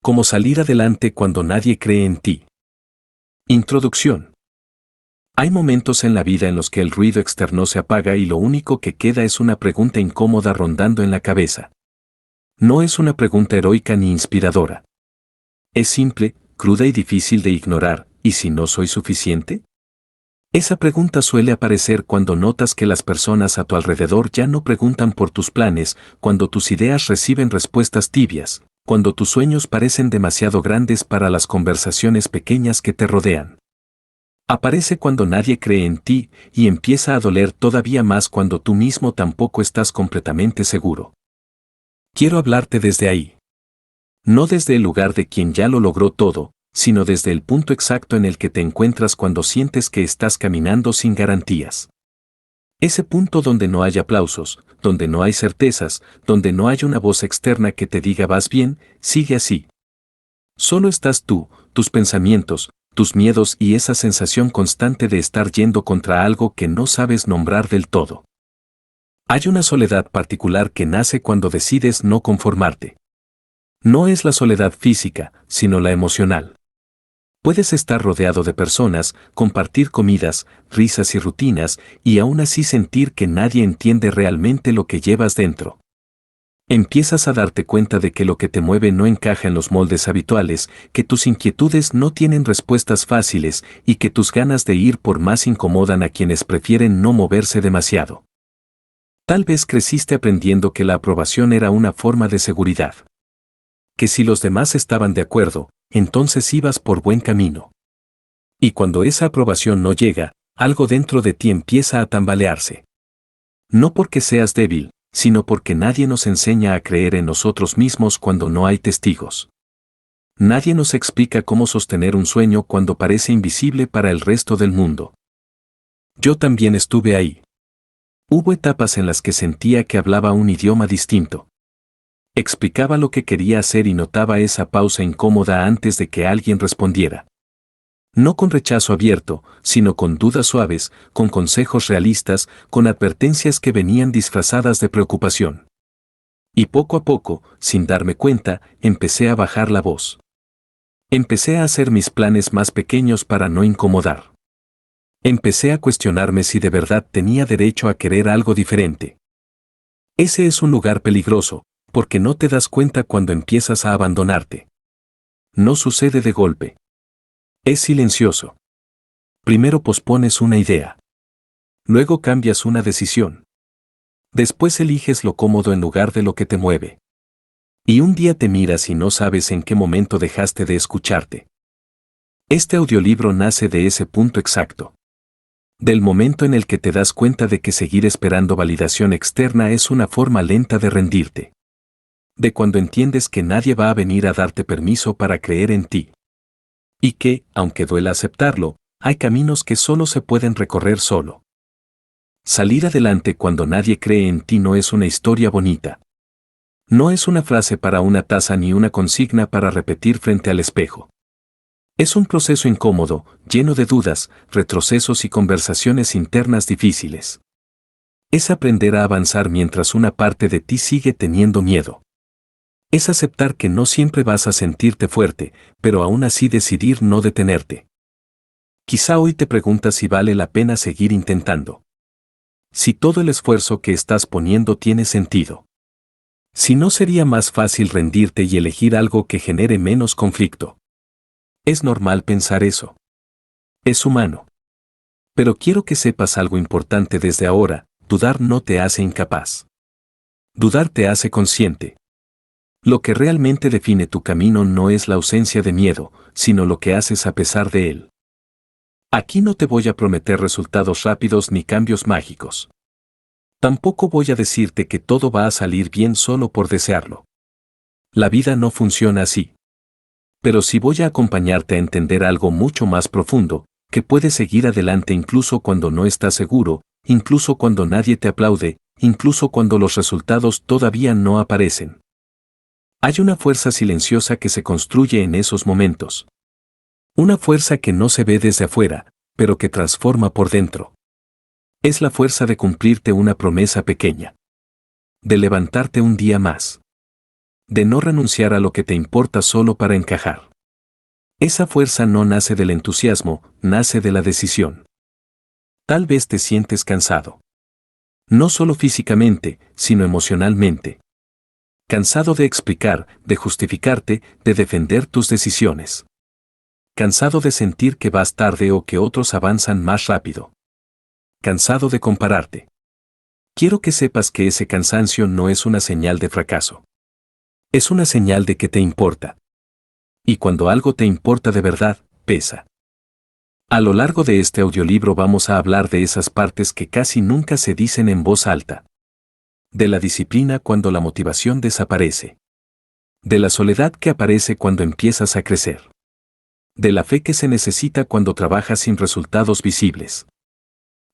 Cómo salir adelante cuando nadie cree en ti. Introducción. Hay momentos en la vida en los que el ruido externo se apaga y lo único que queda es una pregunta incómoda rondando en la cabeza. No es una pregunta heroica ni inspiradora. Es simple, cruda y difícil de ignorar. ¿Y si no soy suficiente? Esa pregunta suele aparecer cuando notas que las personas a tu alrededor ya no preguntan por tus planes, cuando tus ideas reciben respuestas tibias, cuando tus sueños parecen demasiado grandes para las conversaciones pequeñas que te rodean. Aparece cuando nadie cree en ti y empieza a doler todavía más cuando tú mismo tampoco estás completamente seguro. Quiero hablarte desde ahí. No desde el lugar de quien ya lo logró todo, sino desde el punto exacto en el que te encuentras cuando sientes que estás caminando sin garantías. Ese punto donde no hay aplausos, donde no hay certezas, donde no hay una voz externa que te diga vas bien, sigue así. Solo estás tú, tus pensamientos, tus miedos y esa sensación constante de estar yendo contra algo que no sabes nombrar del todo. Hay una soledad particular que nace cuando decides no conformarte. No es la soledad física, sino la emocional. Puedes estar rodeado de personas, compartir comidas, risas y rutinas, y aún así sentir que nadie entiende realmente lo que llevas dentro. Empiezas a darte cuenta de que lo que te mueve no encaja en los moldes habituales, que tus inquietudes no tienen respuestas fáciles y que tus ganas de ir por más incomodan a quienes prefieren no moverse demasiado. Tal vez creciste aprendiendo que la aprobación era una forma de seguridad. Que si los demás estaban de acuerdo, entonces ibas por buen camino. Y cuando esa aprobación no llega, algo dentro de ti empieza a tambalearse. No porque seas débil, sino porque nadie nos enseña a creer en nosotros mismos cuando no hay testigos. Nadie nos explica cómo sostener un sueño cuando parece invisible para el resto del mundo. Yo también estuve ahí. Hubo etapas en las que sentía que hablaba un idioma distinto. Explicaba lo que quería hacer y notaba esa pausa incómoda antes de que alguien respondiera. No con rechazo abierto, sino con dudas suaves, con consejos realistas, con advertencias que venían disfrazadas de preocupación. Y poco a poco, sin darme cuenta, empecé a bajar la voz. Empecé a hacer mis planes más pequeños para no incomodar. Empecé a cuestionarme si de verdad tenía derecho a querer algo diferente. Ese es un lugar peligroso, porque no te das cuenta cuando empiezas a abandonarte. No sucede de golpe. Es silencioso. Primero pospones una idea. Luego cambias una decisión. Después eliges lo cómodo en lugar de lo que te mueve. Y un día te miras y no sabes en qué momento dejaste de escucharte. Este audiolibro nace de ese punto exacto. Del momento en el que te das cuenta de que seguir esperando validación externa es una forma lenta de rendirte. De cuando entiendes que nadie va a venir a darte permiso para creer en ti. Y que, aunque duela aceptarlo, hay caminos que solo se pueden recorrer solo. Salir adelante cuando nadie cree en ti no es una historia bonita. No es una frase para una taza ni una consigna para repetir frente al espejo. Es un proceso incómodo, lleno de dudas, retrocesos y conversaciones internas difíciles. Es aprender a avanzar mientras una parte de ti sigue teniendo miedo. Es aceptar que no siempre vas a sentirte fuerte, pero aún así decidir no detenerte. Quizá hoy te preguntas si vale la pena seguir intentando. Si todo el esfuerzo que estás poniendo tiene sentido. Si no sería más fácil rendirte y elegir algo que genere menos conflicto. Es normal pensar eso. Es humano. Pero quiero que sepas algo importante desde ahora, dudar no te hace incapaz. Dudar te hace consciente. Lo que realmente define tu camino no es la ausencia de miedo, sino lo que haces a pesar de él. Aquí no te voy a prometer resultados rápidos ni cambios mágicos. Tampoco voy a decirte que todo va a salir bien solo por desearlo. La vida no funciona así. Pero sí voy a acompañarte a entender algo mucho más profundo, que puedes seguir adelante incluso cuando no estás seguro, incluso cuando nadie te aplaude, incluso cuando los resultados todavía no aparecen. Hay una fuerza silenciosa que se construye en esos momentos. Una fuerza que no se ve desde afuera, pero que transforma por dentro. Es la fuerza de cumplirte una promesa pequeña. De levantarte un día más. De no renunciar a lo que te importa solo para encajar. Esa fuerza no nace del entusiasmo, nace de la decisión. Tal vez te sientes cansado. No solo físicamente, sino emocionalmente. Cansado de explicar, de justificarte, de defender tus decisiones. Cansado de sentir que vas tarde o que otros avanzan más rápido. Cansado de compararte. Quiero que sepas que ese cansancio no es una señal de fracaso. Es una señal de que te importa. Y cuando algo te importa de verdad, pesa. A lo largo de este audiolibro vamos a hablar de esas partes que casi nunca se dicen en voz alta. De la disciplina cuando la motivación desaparece. De la soledad que aparece cuando empiezas a crecer. De la fe que se necesita cuando trabajas sin resultados visibles.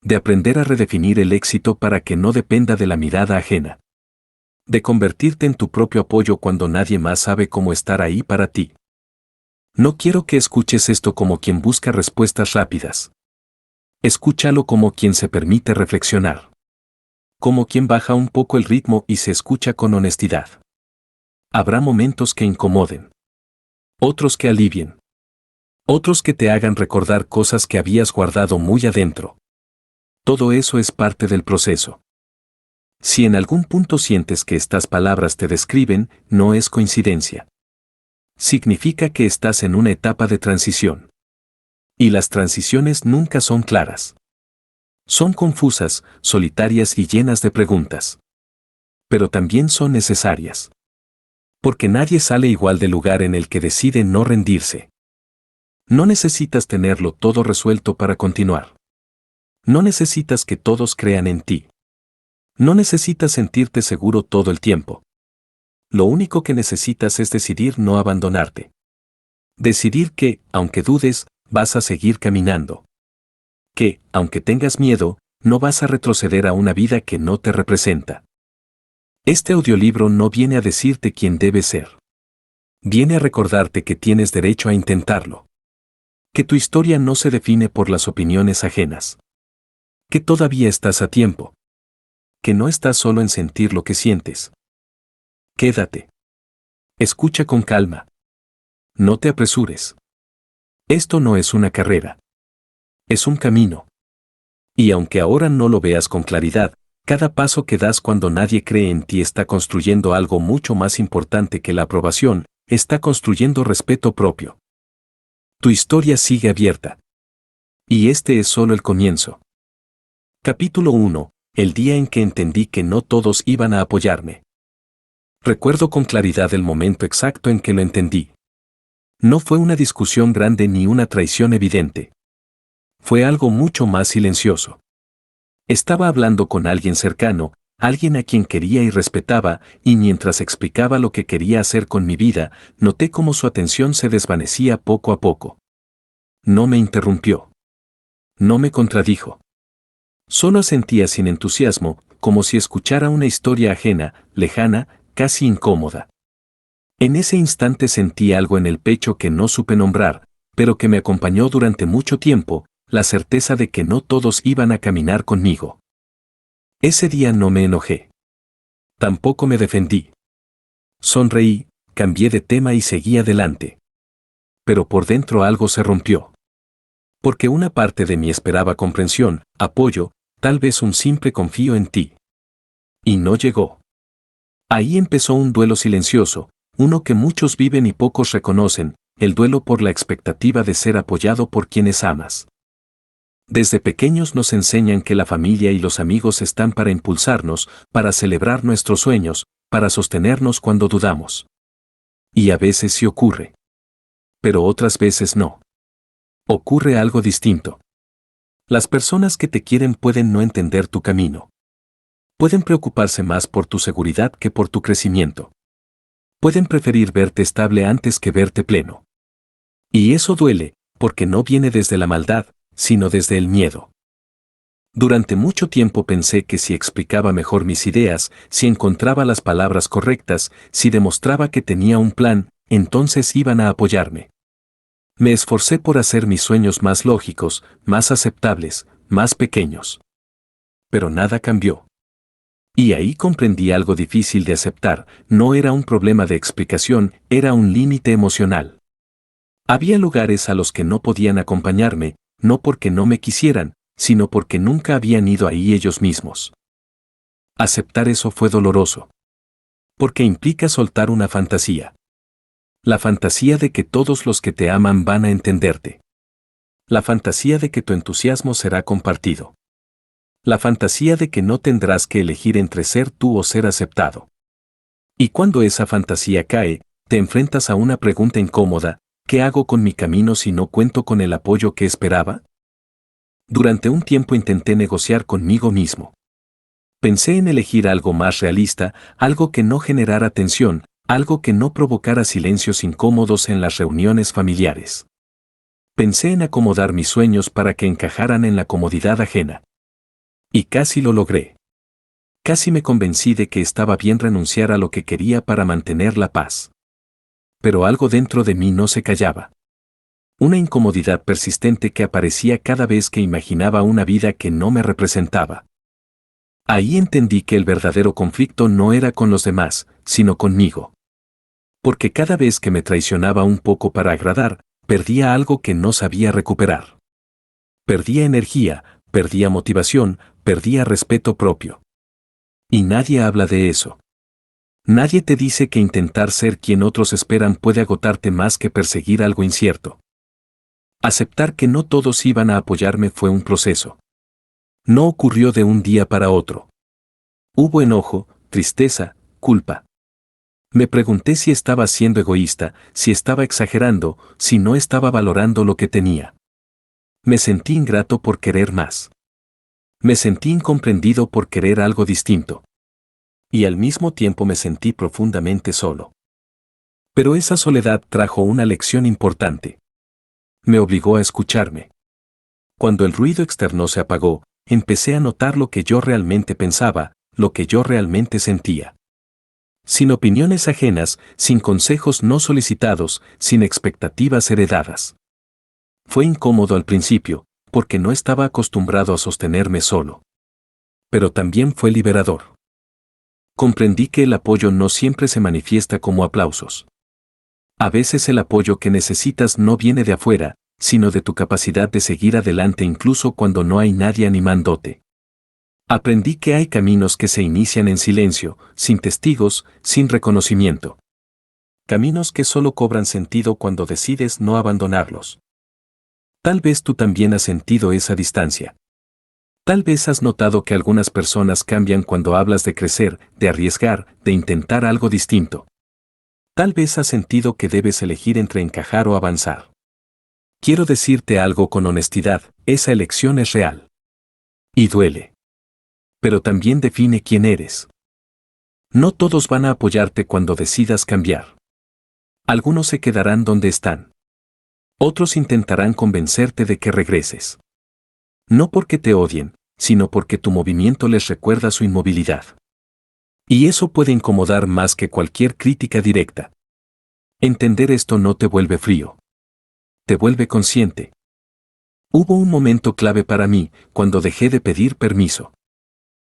De aprender a redefinir el éxito para que no dependa de la mirada ajena. De convertirte en tu propio apoyo cuando nadie más sabe cómo estar ahí para ti. No quiero que escuches esto como quien busca respuestas rápidas. Escúchalo como quien se permite reflexionar. Como quien baja un poco el ritmo y se escucha con honestidad. Habrá momentos que incomoden. Otros que alivien. Otros que te hagan recordar cosas que habías guardado muy adentro. Todo eso es parte del proceso. Si en algún punto sientes que estas palabras te describen, no es coincidencia. Significa que estás en una etapa de transición. Y las transiciones nunca son claras. Son confusas, solitarias y llenas de preguntas. Pero también son necesarias. Porque nadie sale igual del lugar en el que decide no rendirse. No necesitas tenerlo todo resuelto para continuar. No necesitas que todos crean en ti. No necesitas sentirte seguro todo el tiempo. Lo único que necesitas es decidir no abandonarte. Decidir que, aunque dudes, vas a seguir caminando. Que, aunque tengas miedo, no vas a retroceder a una vida que no te representa. Este audiolibro no viene a decirte quién debes ser. Viene a recordarte que tienes derecho a intentarlo. Que tu historia no se define por las opiniones ajenas. Que todavía estás a tiempo. Que no estás solo en sentir lo que sientes. Quédate. Escucha con calma. No te apresures. Esto no es una carrera. Es un camino. Y aunque ahora no lo veas con claridad, cada paso que das cuando nadie cree en ti está construyendo algo mucho más importante que la aprobación, está construyendo respeto propio. Tu historia sigue abierta. Y este es solo el comienzo. Capítulo 1. El día en que entendí que no todos iban a apoyarme. Recuerdo con claridad el momento exacto en que lo entendí. No fue una discusión grande ni una traición evidente. Fue algo mucho más silencioso. Estaba hablando con alguien cercano, alguien a quien quería y respetaba, y mientras explicaba lo que quería hacer con mi vida, noté cómo su atención se desvanecía poco a poco. No me interrumpió. No me contradijo. Solo asentía sin entusiasmo, como si escuchara una historia ajena, lejana, casi incómoda. En ese instante sentí algo en el pecho que no supe nombrar, pero que me acompañó durante mucho tiempo, la certeza de que no todos iban a caminar conmigo. Ese día no me enojé. Tampoco me defendí. Sonreí, cambié de tema y seguí adelante. Pero por dentro algo se rompió. Porque una parte de mí esperaba comprensión, apoyo, tal vez un simple confío en ti. Y no llegó. Ahí empezó un duelo silencioso, uno que muchos viven y pocos reconocen, el duelo por la expectativa de ser apoyado por quienes amas. Desde pequeños nos enseñan que la familia y los amigos están para impulsarnos, para celebrar nuestros sueños, para sostenernos cuando dudamos. Y a veces sí ocurre. Pero otras veces no. Ocurre algo distinto. Las personas que te quieren pueden no entender tu camino. Pueden preocuparse más por tu seguridad que por tu crecimiento. Pueden preferir verte estable antes que verte pleno. Y eso duele, porque no viene desde la maldad, sino desde el miedo. Durante mucho tiempo pensé que si explicaba mejor mis ideas, si encontraba las palabras correctas, si demostraba que tenía un plan, entonces iban a apoyarme. Me esforcé por hacer mis sueños más lógicos, más aceptables, más pequeños. Pero nada cambió. Y ahí comprendí algo difícil de aceptar, no era un problema de explicación, era un límite emocional. Había lugares a los que no podían acompañarme, no porque no me quisieran, sino porque nunca habían ido ahí ellos mismos. Aceptar eso fue doloroso. Porque implica soltar una fantasía. La fantasía de que todos los que te aman van a entenderte. La fantasía de que tu entusiasmo será compartido. La fantasía de que no tendrás que elegir entre ser tú o ser aceptado. Y cuando esa fantasía cae, te enfrentas a una pregunta incómoda: ¿qué hago con mi camino si no cuento con el apoyo que esperaba? Durante un tiempo intenté negociar conmigo mismo. Pensé en elegir algo más realista, algo que no generara tensión, algo que no provocara silencios incómodos en las reuniones familiares. Pensé en acomodar mis sueños para que encajaran en la comodidad ajena. Y casi lo logré. Casi me convencí de que estaba bien renunciar a lo que quería para mantener la paz. Pero algo dentro de mí no se callaba. Una incomodidad persistente que aparecía cada vez que imaginaba una vida que no me representaba. Ahí entendí que el verdadero conflicto no era con los demás, sino conmigo. Porque cada vez que me traicionaba un poco para agradar, perdía algo que no sabía recuperar. Perdía energía, perdía motivación, perdía respeto propio. Y nadie habla de eso. Nadie te dice que intentar ser quien otros esperan puede agotarte más que perseguir algo incierto. Aceptar que no todos iban a apoyarme fue un proceso. No ocurrió de un día para otro. Hubo enojo, tristeza, culpa. Me pregunté si estaba siendo egoísta, si estaba exagerando, si no estaba valorando lo que tenía. Me sentí ingrato por querer más. Me sentí incomprendido por querer algo distinto. Y al mismo tiempo me sentí profundamente solo. Pero esa soledad trajo una lección importante. Me obligó a escucharme. Cuando el ruido externo se apagó, empecé a notar lo que yo realmente pensaba, lo que yo realmente sentía. Sin opiniones ajenas, sin consejos no solicitados, sin expectativas heredadas. Fue incómodo al principio, porque no estaba acostumbrado a sostenerme solo. Pero también fue liberador. Comprendí que el apoyo no siempre se manifiesta como aplausos. A veces el apoyo que necesitas no viene de afuera, sino de tu capacidad de seguir adelante incluso cuando no hay nadie animándote. Aprendí que hay caminos que se inician en silencio, sin testigos, sin reconocimiento. Caminos que solo cobran sentido cuando decides no abandonarlos. Tal vez tú también has sentido esa distancia. Tal vez has notado que algunas personas cambian cuando hablas de crecer, de arriesgar, de intentar algo distinto. Tal vez has sentido que debes elegir entre encajar o avanzar. Quiero decirte algo con honestidad: esa elección es real. Y duele. Pero también define quién eres. No todos van a apoyarte cuando decidas cambiar. Algunos se quedarán donde están. Otros intentarán convencerte de que regreses. No porque te odien, sino porque tu movimiento les recuerda su inmovilidad. Y eso puede incomodar más que cualquier crítica directa. Entender esto no te vuelve frío. Te vuelve consciente. Hubo un momento clave para mí, cuando dejé de pedir permiso.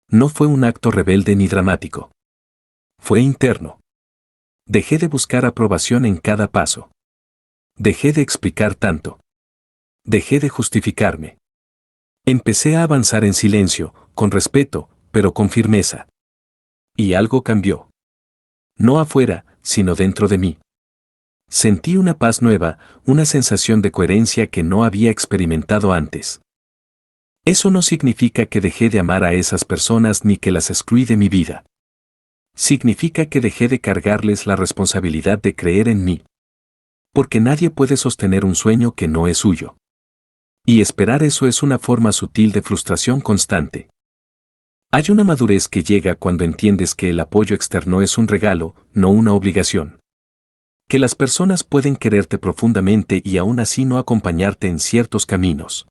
No fue un acto rebelde ni dramático. Fue interno. Dejé de buscar aprobación en cada paso. Dejé de explicar tanto. Dejé de justificarme. Empecé a avanzar en silencio, con respeto, pero con firmeza. Y algo cambió. No afuera, sino dentro de mí. Sentí una paz nueva, una sensación de coherencia que no había experimentado antes. Eso no significa que dejé de amar a esas personas ni que las excluí de mi vida. Significa que dejé de cargarles la responsabilidad de creer en mí. Porque nadie puede sostener un sueño que no es suyo. Y esperar eso es una forma sutil de frustración constante. Hay una madurez que llega cuando entiendes que el apoyo externo es un regalo, no una obligación. Que las personas pueden quererte profundamente y aún así no acompañarte en ciertos caminos.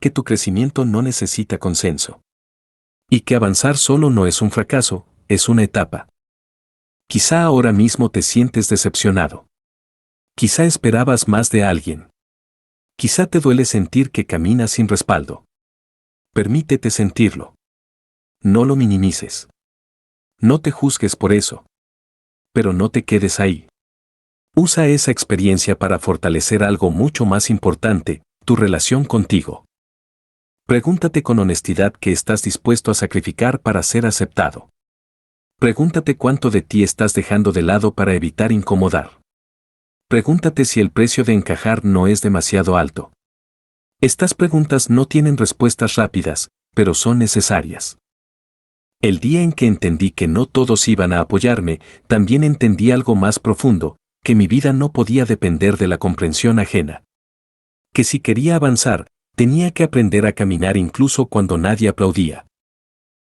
Que tu crecimiento no necesita consenso. Y que avanzar solo no es un fracaso, es una etapa. Quizá ahora mismo te sientes decepcionado. Quizá esperabas más de alguien. Quizá te duele sentir que caminas sin respaldo. Permítete sentirlo. No lo minimices. No te juzgues por eso. Pero no te quedes ahí. Usa esa experiencia para fortalecer algo mucho más importante, tu relación contigo. Pregúntate con honestidad qué estás dispuesto a sacrificar para ser aceptado. Pregúntate cuánto de ti estás dejando de lado para evitar incomodar. Pregúntate si el precio de encajar no es demasiado alto. Estas preguntas no tienen respuestas rápidas, pero son necesarias. El día en que entendí que no todos iban a apoyarme, también entendí algo más profundo, que mi vida no podía depender de la comprensión ajena. Que si quería avanzar, tenía que aprender a caminar incluso cuando nadie aplaudía.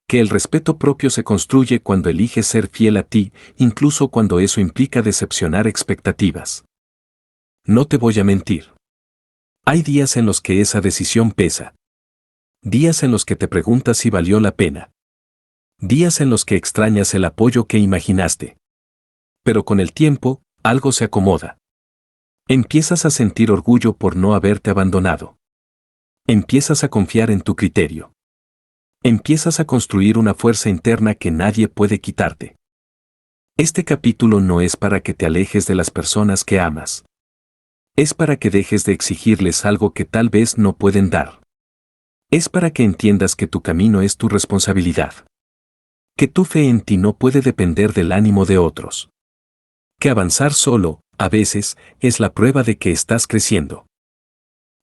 Que el respeto propio se construye cuando eliges ser fiel a ti, incluso cuando eso implica decepcionar expectativas. No te voy a mentir. Hay días en los que esa decisión pesa. Días en los que te preguntas si valió la pena. Días en los que extrañas el apoyo que imaginaste. Pero con el tiempo, algo se acomoda. Empiezas a sentir orgullo por no haberte abandonado. Empiezas a confiar en tu criterio. Empiezas a construir una fuerza interna que nadie puede quitarte. Este capítulo no es para que te alejes de las personas que amas. Es para que dejes de exigirles algo que tal vez no pueden dar. Es para que entiendas que tu camino es tu responsabilidad. Que tu fe en ti no puede depender del ánimo de otros. Que avanzar solo, a veces, es la prueba de que estás creciendo.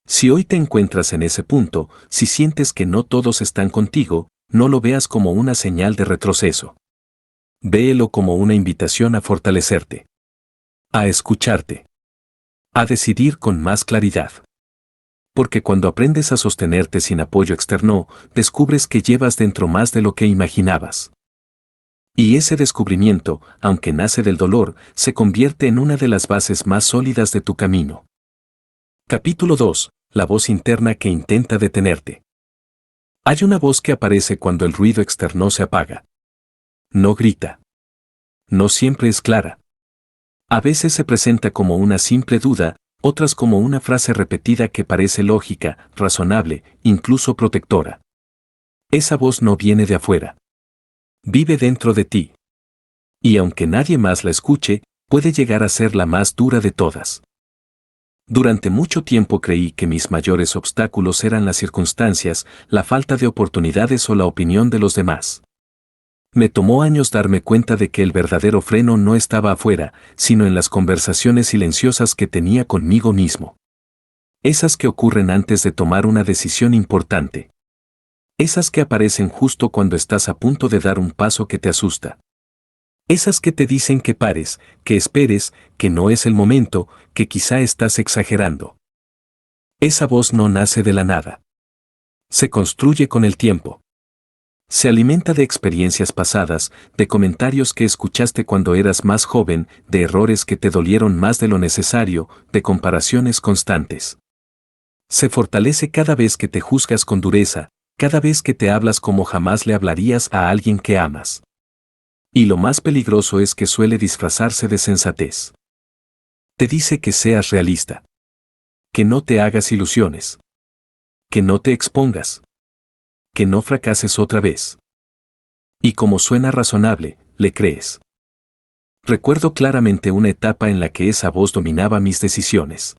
Si hoy te encuentras en ese punto, si sientes que no todos están contigo, no lo veas como una señal de retroceso. Véelo como una invitación a fortalecerte. A escucharte. A decidir con más claridad. Porque cuando aprendes a sostenerte sin apoyo externo, descubres que llevas dentro más de lo que imaginabas. Y ese descubrimiento, aunque nace del dolor, se convierte en una de las bases más sólidas de tu camino. Capítulo 2. La voz interna que intenta detenerte. Hay una voz que aparece cuando el ruido externo se apaga. No grita. No siempre es clara. A veces se presenta como una simple duda, otras como una frase repetida que parece lógica, razonable, incluso protectora. Esa voz no viene de afuera. Vive dentro de ti. Y aunque nadie más la escuche, puede llegar a ser la más dura de todas. Durante mucho tiempo creí que mis mayores obstáculos eran las circunstancias, la falta de oportunidades o la opinión de los demás. Me tomó años darme cuenta de que el verdadero freno no estaba afuera, sino en las conversaciones silenciosas que tenía conmigo mismo. Esas que ocurren antes de tomar una decisión importante. Esas que aparecen justo cuando estás a punto de dar un paso que te asusta. Esas que te dicen que pares, que esperes, que no es el momento, que quizá estás exagerando. Esa voz no nace de la nada. Se construye con el tiempo. Se alimenta de experiencias pasadas, de comentarios que escuchaste cuando eras más joven, de errores que te dolieron más de lo necesario, de comparaciones constantes. Se fortalece cada vez que te juzgas con dureza, cada vez que te hablas como jamás le hablarías a alguien que amas. Y lo más peligroso es que suele disfrazarse de sensatez. Te dice que seas realista. Que no te hagas ilusiones. Que no te expongas. Que no fracases otra vez. Y como suena razonable, le crees. Recuerdo claramente una etapa en la que esa voz dominaba mis decisiones.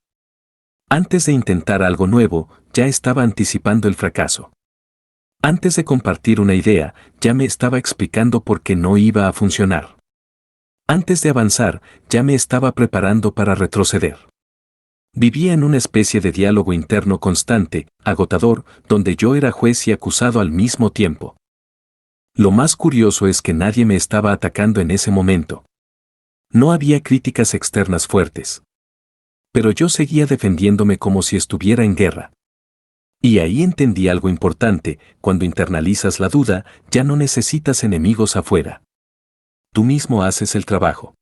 Antes de intentar algo nuevo, ya estaba anticipando el fracaso. Antes de compartir una idea, ya me estaba explicando por qué no iba a funcionar. Antes de avanzar, ya me estaba preparando para retroceder. Vivía en una especie de diálogo interno constante, agotador, donde yo era juez y acusado al mismo tiempo. Lo más curioso es que nadie me estaba atacando en ese momento. No había críticas externas fuertes. Pero yo seguía defendiéndome como si estuviera en guerra. Y ahí entendí algo importante: cuando internalizas la duda, ya no necesitas enemigos afuera. Tú mismo haces el trabajo.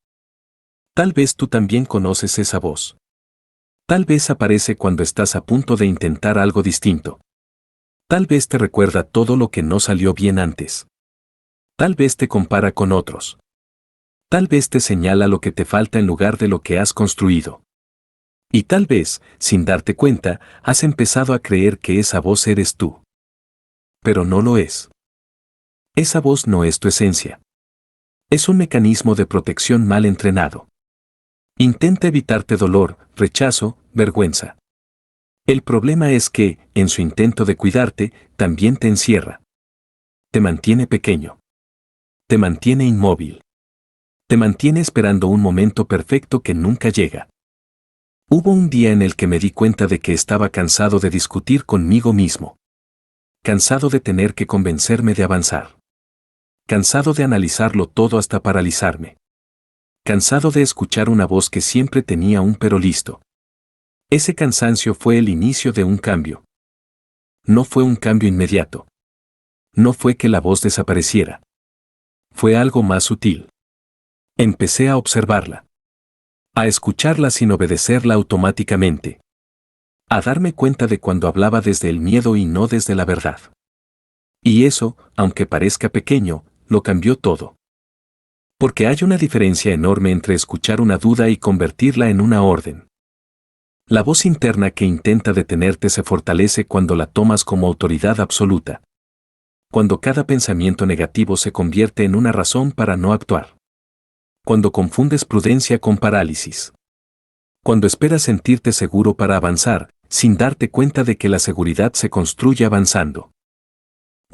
Tal vez tú también conoces esa voz. Tal vez aparece cuando estás a punto de intentar algo distinto. Tal vez te recuerda todo lo que no salió bien antes. Tal vez te compara con otros. Tal vez te señala lo que te falta en lugar de lo que has construido. Y tal vez, sin darte cuenta, has empezado a creer que esa voz eres tú. Pero no lo es. Esa voz no es tu esencia. Es un mecanismo de protección mal entrenado. Intenta evitarte dolor, rechazo, vergüenza. El problema es que, en su intento de cuidarte, también te encierra. Te mantiene pequeño. Te mantiene inmóvil. Te mantiene esperando un momento perfecto que nunca llega. Hubo un día en el que me di cuenta de que estaba cansado de discutir conmigo mismo. Cansado de tener que convencerme de avanzar. Cansado de analizarlo todo hasta paralizarme. Cansado de escuchar una voz que siempre tenía un pero listo. Ese cansancio fue el inicio de un cambio. No fue un cambio inmediato. No fue que la voz desapareciera. Fue algo más sutil. Empecé a observarla. A escucharla sin obedecerla automáticamente. A darme cuenta de cuando hablaba desde el miedo y no desde la verdad. Y eso, aunque parezca pequeño, lo cambió todo. Porque hay una diferencia enorme entre escuchar una duda y convertirla en una orden. La voz interna que intenta detenerte se fortalece cuando la tomas como autoridad absoluta. Cuando cada pensamiento negativo se convierte en una razón para no actuar. Cuando confundes prudencia con parálisis. Cuando esperas sentirte seguro para avanzar, sin darte cuenta de que la seguridad se construye avanzando.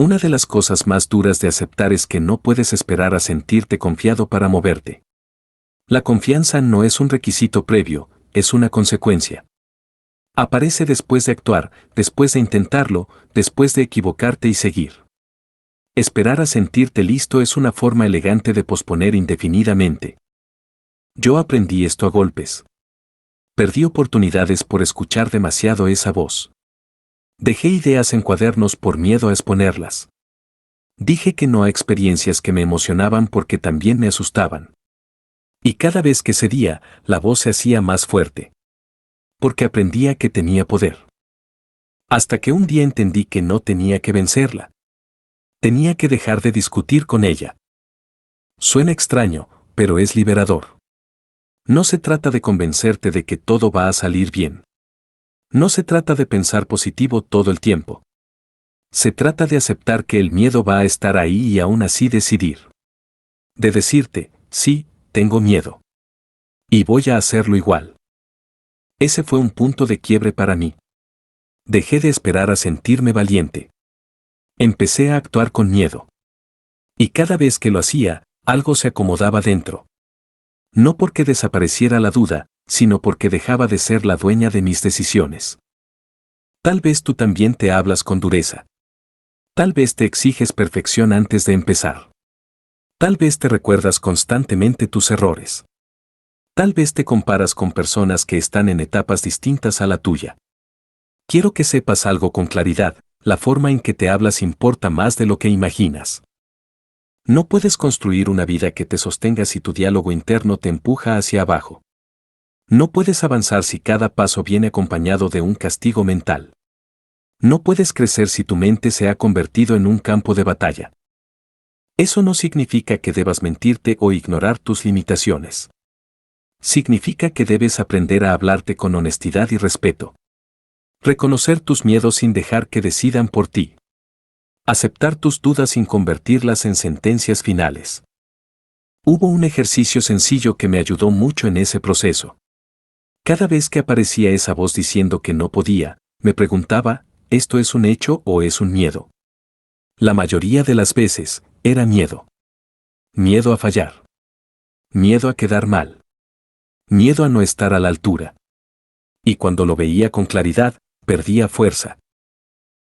Una de las cosas más duras de aceptar es que no puedes esperar a sentirte confiado para moverte. La confianza no es un requisito previo, es una consecuencia. Aparece después de actuar, después de intentarlo, después de equivocarte y seguir. Esperar a sentirte listo es una forma elegante de posponer indefinidamente. Yo aprendí esto a golpes. Perdí oportunidades por escuchar demasiado esa voz. Dejé ideas en cuadernos por miedo a exponerlas. Dije que no a experiencias que me emocionaban porque también me asustaban. Y cada vez que cedía, la voz se hacía más fuerte. Porque aprendía que tenía poder. Hasta que un día entendí que no tenía que vencerla. Tenía que dejar de discutir con ella. Suena extraño, pero es liberador. No se trata de convencerte de que todo va a salir bien. No se trata de pensar positivo todo el tiempo. Se trata de aceptar que el miedo va a estar ahí y aún así decidir. De decirte, sí, tengo miedo. Y voy a hacerlo igual. Ese fue un punto de quiebre para mí. Dejé de esperar a sentirme valiente. Empecé a actuar con miedo. Y cada vez que lo hacía, algo se acomodaba dentro. No porque desapareciera la duda, sino porque dejaba de ser la dueña de mis decisiones. Tal vez tú también te hablas con dureza. Tal vez te exiges perfección antes de empezar. Tal vez te recuerdas constantemente tus errores. Tal vez te comparas con personas que están en etapas distintas a la tuya. Quiero que sepas algo con claridad, la forma en que te hablas importa más de lo que imaginas. No puedes construir una vida que te sostenga si tu diálogo interno te empuja hacia abajo. No puedes avanzar si cada paso viene acompañado de un castigo mental. No puedes crecer si tu mente se ha convertido en un campo de batalla. Eso no significa que debas mentirte o ignorar tus limitaciones. Significa que debes aprender a hablarte con honestidad y respeto. Reconocer tus miedos sin dejar que decidan por ti. Aceptar tus dudas sin convertirlas en sentencias finales. Hubo un ejercicio sencillo que me ayudó mucho en ese proceso. Cada vez que aparecía esa voz diciendo que no podía, me preguntaba, ¿esto es un hecho o es un miedo? La mayoría de las veces, era miedo. Miedo a fallar. Miedo a quedar mal. Miedo a no estar a la altura. Y cuando lo veía con claridad, perdía fuerza.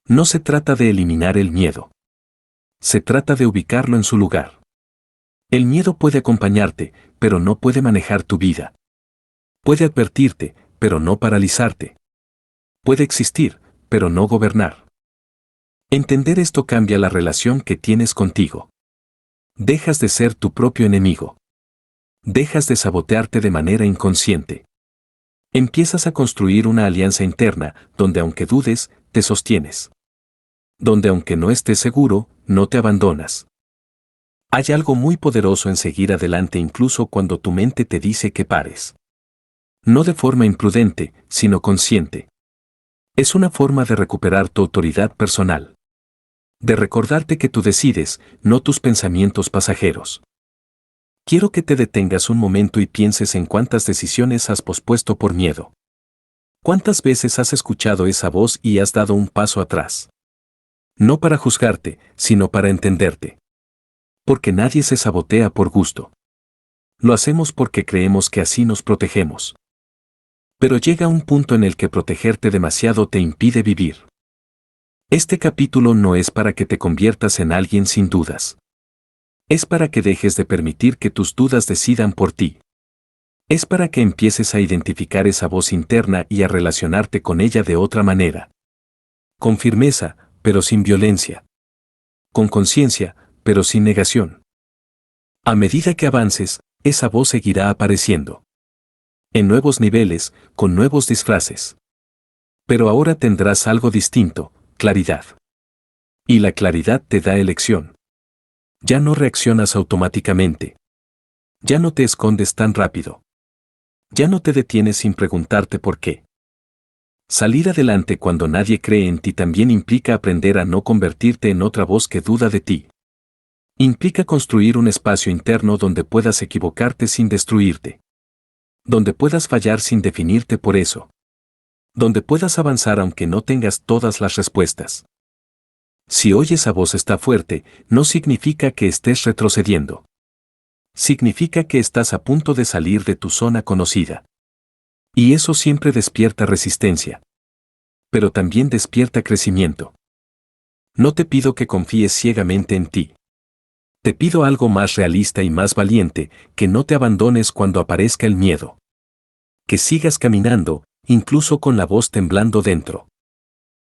No se trata de eliminar el miedo. Se trata de ubicarlo en su lugar. El miedo puede acompañarte, pero no puede manejar tu vida. Puede advertirte, pero no paralizarte. Puede existir, pero no gobernar. Entender esto cambia la relación que tienes contigo. Dejas de ser tu propio enemigo. Dejas de sabotearte de manera inconsciente. Empiezas a construir una alianza interna, donde aunque dudes, te sostienes. Donde aunque no estés seguro, no te abandonas. Hay algo muy poderoso en seguir adelante incluso cuando tu mente te dice que pares. No de forma imprudente, sino consciente. Es una forma de recuperar tu autoridad personal. De recordarte que tú decides, no tus pensamientos pasajeros. Quiero que te detengas un momento y pienses en cuántas decisiones has pospuesto por miedo. ¿Cuántas veces has escuchado esa voz y has dado un paso atrás? No para juzgarte, sino para entenderte. Porque nadie se sabotea por gusto. Lo hacemos porque creemos que así nos protegemos. Pero llega un punto en el que protegerte demasiado te impide vivir. Este capítulo no es para que te conviertas en alguien sin dudas. Es para que dejes de permitir que tus dudas decidan por ti. Es para que empieces a identificar esa voz interna y a relacionarte con ella de otra manera. Con firmeza, pero sin violencia. Con conciencia, pero sin negación. A medida que avances, esa voz seguirá apareciendo. En nuevos niveles, con nuevos disfraces. Pero ahora tendrás algo distinto, claridad. Y la claridad te da elección. Ya no reaccionas automáticamente. Ya no te escondes tan rápido. Ya no te detienes sin preguntarte por qué. Salir adelante cuando nadie cree en ti también implica aprender a no convertirte en otra voz que duda de ti. Implica construir un espacio interno donde puedas equivocarte sin destruirte. Donde puedas fallar sin definirte por eso. Donde puedas avanzar aunque no tengas todas las respuestas. Si hoy esa voz está fuerte, no significa que estés retrocediendo. Significa que estás a punto de salir de tu zona conocida. Y eso siempre despierta resistencia. Pero también despierta crecimiento. No te pido que confíes ciegamente en ti. Te pido algo más realista y más valiente, que no te abandones cuando aparezca el miedo. Que sigas caminando, incluso con la voz temblando dentro.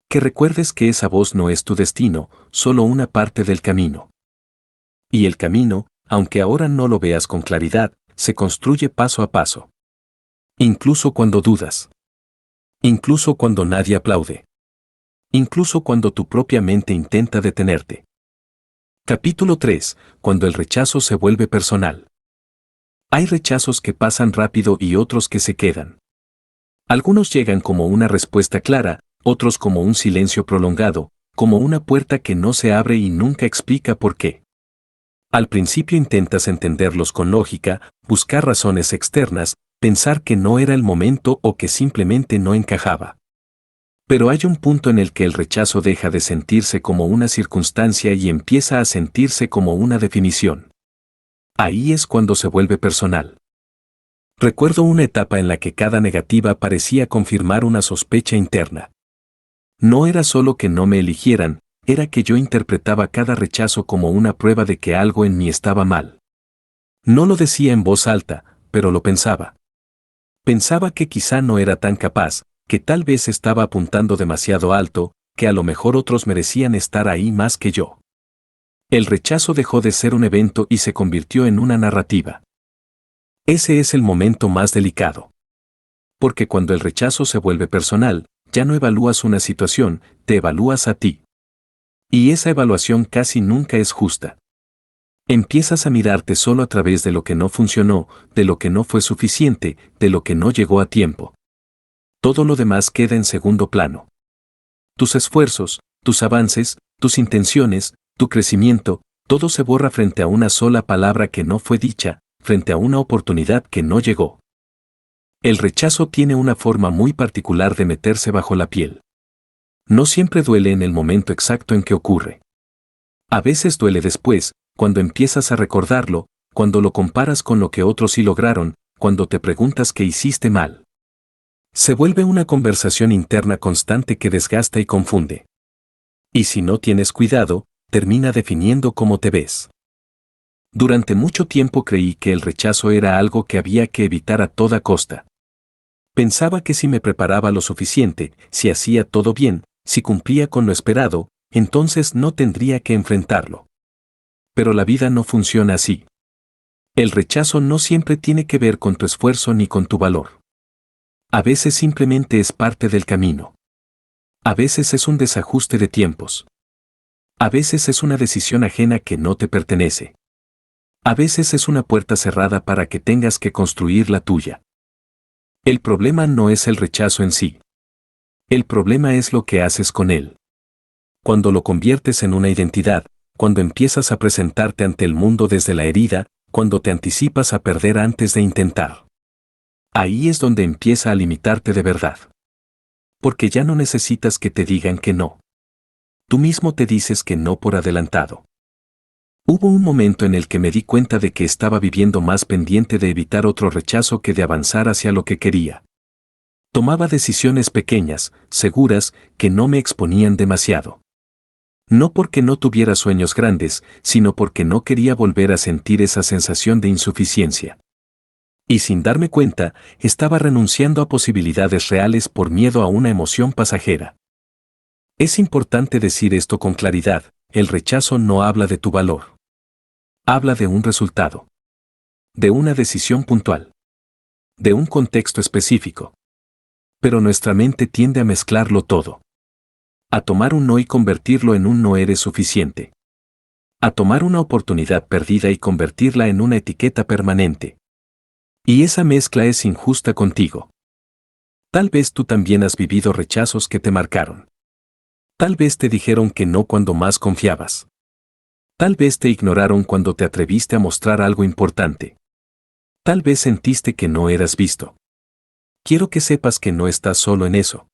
Que recuerdes que esa voz no es tu destino, solo una parte del camino. Y el camino, aunque ahora no lo veas con claridad, se construye paso a paso. Incluso cuando dudas. Incluso cuando nadie aplaude. Incluso cuando tu propia mente intenta detenerte. Capítulo 3. Cuando el rechazo se vuelve personal. Hay rechazos que pasan rápido y otros que se quedan. Algunos llegan como una respuesta clara, otros como un silencio prolongado, como una puerta que no se abre y nunca explica por qué. Al principio intentas entenderlos con lógica, buscar razones externas, pensar que no era el momento o que simplemente no encajaba. Pero hay un punto en el que el rechazo deja de sentirse como una circunstancia y empieza a sentirse como una definición. Ahí es cuando se vuelve personal. Recuerdo una etapa en la que cada negativa parecía confirmar una sospecha interna. No era solo que no me eligieran, era que yo interpretaba cada rechazo como una prueba de que algo en mí estaba mal. No lo decía en voz alta, pero lo pensaba. Pensaba que quizá no era tan capaz, que tal vez estaba apuntando demasiado alto, que a lo mejor otros merecían estar ahí más que yo. El rechazo dejó de ser un evento y se convirtió en una narrativa. Ese es el momento más delicado. Porque cuando el rechazo se vuelve personal, ya no evalúas una situación, te evalúas a ti. Y esa evaluación casi nunca es justa. Empiezas a mirarte solo a través de lo que no funcionó, de lo que no fue suficiente, de lo que no llegó a tiempo. Todo lo demás queda en segundo plano. Tus esfuerzos, tus avances, tus intenciones, tu crecimiento, todo se borra frente a una sola palabra que no fue dicha, frente a una oportunidad que no llegó. El rechazo tiene una forma muy particular de meterse bajo la piel. No siempre duele en el momento exacto en que ocurre. A veces duele después, cuando empiezas a recordarlo, cuando lo comparas con lo que otros sí lograron, cuando te preguntas qué hiciste mal. Se vuelve una conversación interna constante que desgasta y confunde. Y si no tienes cuidado, termina definiendo cómo te ves. Durante mucho tiempo creí que el rechazo era algo que había que evitar a toda costa. Pensaba que si me preparaba lo suficiente, si hacía todo bien, si cumplía con lo esperado, entonces no tendría que enfrentarlo. Pero la vida no funciona así. El rechazo no siempre tiene que ver con tu esfuerzo ni con tu valor. A veces simplemente es parte del camino. A veces es un desajuste de tiempos. A veces es una decisión ajena que no te pertenece. A veces es una puerta cerrada para que tengas que construir la tuya. El problema no es el rechazo en sí. El problema es lo que haces con él. Cuando lo conviertes en una identidad, cuando empiezas a presentarte ante el mundo desde la herida, Cuando te anticipas a perder antes de intentar. Ahí es donde empieza a limitarte de verdad. Porque ya no necesitas que te digan que no. Tú mismo te dices que no por adelantado. Hubo un momento en el que me di cuenta de que estaba viviendo más pendiente de evitar otro rechazo que de avanzar hacia lo que quería. Tomaba decisiones pequeñas, seguras, que no me exponían demasiado. No porque no tuviera sueños grandes, sino porque no quería volver a sentir esa sensación de insuficiencia. Y sin darme cuenta, estaba renunciando a posibilidades reales por miedo a una emoción pasajera. Es importante decir esto con claridad, el rechazo no habla de tu valor. Habla de un resultado. De una decisión puntual. De un contexto específico. Pero nuestra mente tiende a mezclarlo todo. A tomar un no y convertirlo en un no eres suficiente. A tomar una oportunidad perdida y convertirla en una etiqueta permanente. Y esa mezcla es injusta contigo. Tal vez tú también has vivido rechazos que te marcaron. Tal vez te dijeron que no cuando más confiabas. Tal vez te ignoraron cuando te atreviste a mostrar algo importante. Tal vez sentiste que no eras visto. Quiero que sepas que no estás solo en eso.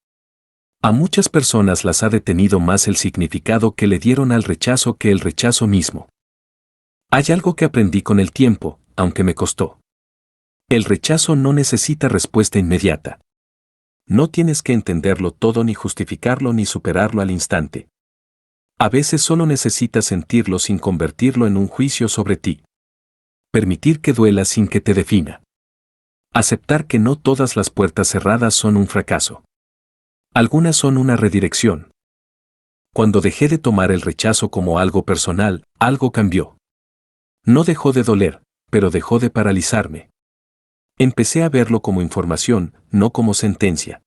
A muchas personas las ha detenido más el significado que le dieron al rechazo que el rechazo mismo. Hay algo que aprendí con el tiempo, aunque me costó. El rechazo no necesita respuesta inmediata. No tienes que entenderlo todo ni justificarlo ni superarlo al instante. A veces solo necesitas sentirlo sin convertirlo en un juicio sobre ti. Permitir que duela sin que te defina. Aceptar que no todas las puertas cerradas son un fracaso. Algunas son una redirección. Cuando dejé de tomar el rechazo como algo personal, algo cambió. No dejó de doler, pero dejó de paralizarme. Empecé a verlo como información, no como sentencia.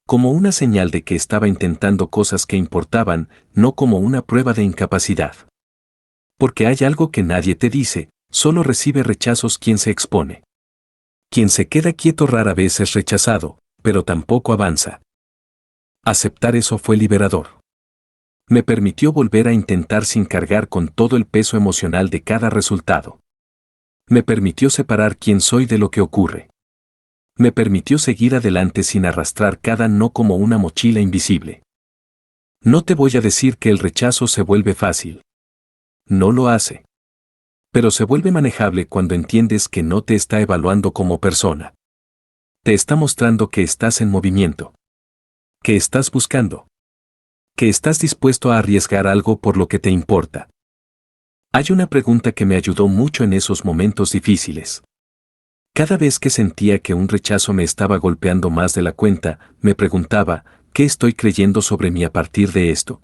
Como una señal de que estaba intentando cosas que importaban, no como una prueba de incapacidad. Porque hay algo que nadie te dice, solo recibe rechazos quien se expone. Quien se queda quieto rara vez es rechazado, pero tampoco avanza. Aceptar eso fue liberador. Me permitió volver a intentar sin cargar con todo el peso emocional de cada resultado. Me permitió separar quién soy de lo que ocurre. Me permitió seguir adelante sin arrastrar cada no como una mochila invisible. No te voy a decir que el rechazo se vuelve fácil. No lo hace. Pero se vuelve manejable cuando entiendes que no te está evaluando como persona. Te está mostrando que estás en movimiento. Que estás buscando. Que estás dispuesto a arriesgar algo por lo que te importa. Hay una pregunta que me ayudó mucho en esos momentos difíciles. Cada vez que sentía que un rechazo me estaba golpeando más de la cuenta, me preguntaba, ¿qué estoy creyendo sobre mí a partir de esto?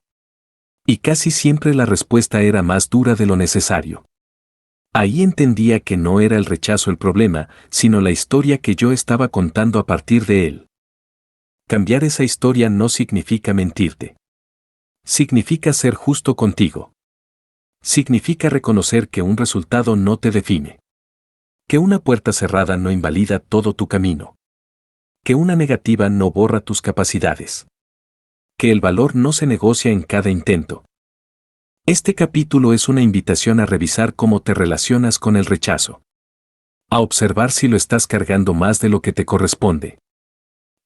Y casi siempre la respuesta era más dura de lo necesario. Ahí entendía que no era el rechazo el problema, sino la historia que yo estaba contando a partir de él. Cambiar esa historia no significa mentirte. Significa ser justo contigo. Significa reconocer que un resultado no te define. Que una puerta cerrada no invalida todo tu camino. Que una negativa no borra tus capacidades. Que el valor no se negocia en cada intento. Este capítulo es una invitación a revisar cómo te relacionas con el rechazo. A observar si lo estás cargando más de lo que te corresponde.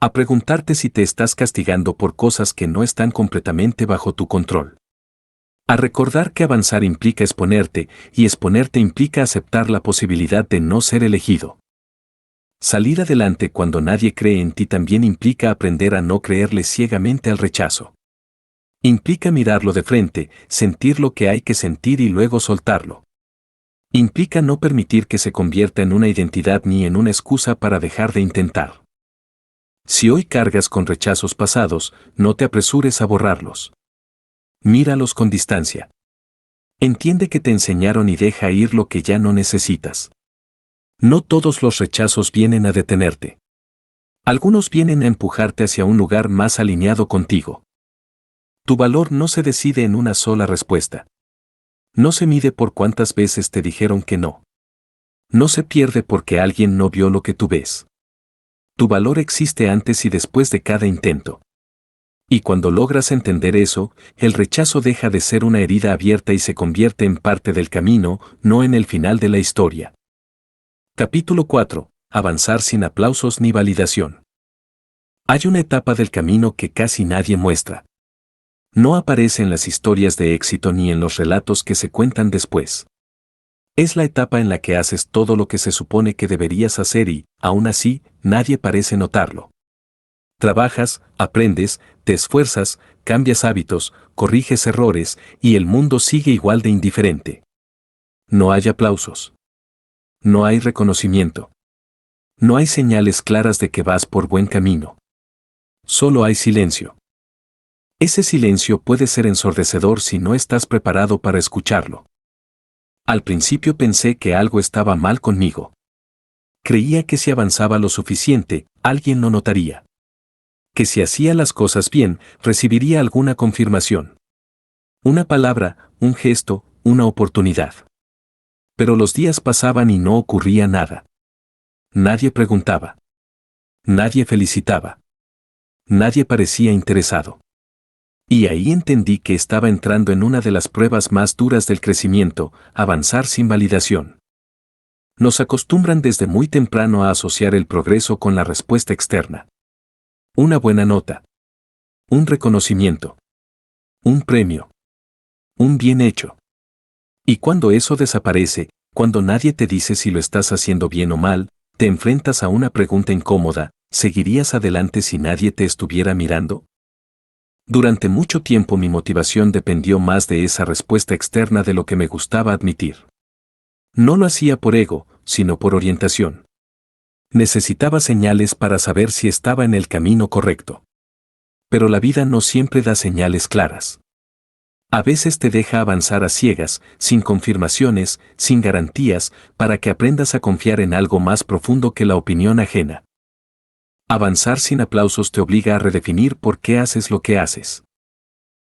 A preguntarte si te estás castigando por cosas que no están completamente bajo tu control. A recordar que avanzar implica exponerte, y exponerte implica aceptar la posibilidad de no ser elegido. Salir adelante cuando nadie cree en ti también implica aprender a no creerle ciegamente al rechazo. Implica mirarlo de frente, sentir lo que hay que sentir y luego soltarlo. Implica no permitir que se convierta en una identidad ni en una excusa para dejar de intentar. Si hoy cargas con rechazos pasados, no te apresures a borrarlos. Míralos con distancia. Entiende que te enseñaron y deja ir lo que ya no necesitas. No todos los rechazos vienen a detenerte. Algunos vienen a empujarte hacia un lugar más alineado contigo. Tu valor no se decide en una sola respuesta. No se mide por cuántas veces te dijeron que no. No se pierde porque alguien no vio lo que tú ves. Tu valor existe antes y después de cada intento. Y cuando logras entender eso, el rechazo deja de ser una herida abierta y se convierte en parte del camino, no en el final de la historia. Capítulo 4. Avanzar sin aplausos ni validación. Hay una etapa del camino que casi nadie muestra. No aparece en las historias de éxito ni en los relatos que se cuentan después. Es la etapa en la que haces todo lo que se supone que deberías hacer y, aún así, nadie parece notarlo. Trabajas, aprendes, te esfuerzas, cambias hábitos, corriges errores, y el mundo sigue igual de indiferente. No hay aplausos. No hay reconocimiento. No hay señales claras de que vas por buen camino. Solo hay silencio. Ese silencio puede ser ensordecedor si no estás preparado para escucharlo. Al principio pensé que algo estaba mal conmigo. Creía que si avanzaba lo suficiente, alguien lo notaría. Que si hacía las cosas bien, recibiría alguna confirmación. Una palabra, un gesto, una oportunidad. Pero los días pasaban y no ocurría nada. Nadie preguntaba. Nadie felicitaba. Nadie parecía interesado. Y ahí entendí que estaba entrando en una de las pruebas más duras del crecimiento, avanzar sin validación. Nos acostumbran desde muy temprano a asociar el progreso con la respuesta externa. Una buena nota. Un reconocimiento. Un premio. Un bien hecho. Y cuando eso desaparece, cuando nadie te dice si lo estás haciendo bien o mal, te enfrentas a una pregunta incómoda: ¿seguirías adelante si nadie te estuviera mirando? Durante mucho tiempo mi motivación dependió más de esa respuesta externa de lo que me gustaba admitir. No lo hacía por ego, sino por orientación. Necesitaba señales para saber si estaba en el camino correcto. Pero la vida no siempre da señales claras. A veces te deja avanzar a ciegas, sin confirmaciones, sin garantías, para que aprendas a confiar en algo más profundo que la opinión ajena. Avanzar sin aplausos te obliga a redefinir por qué haces lo que haces.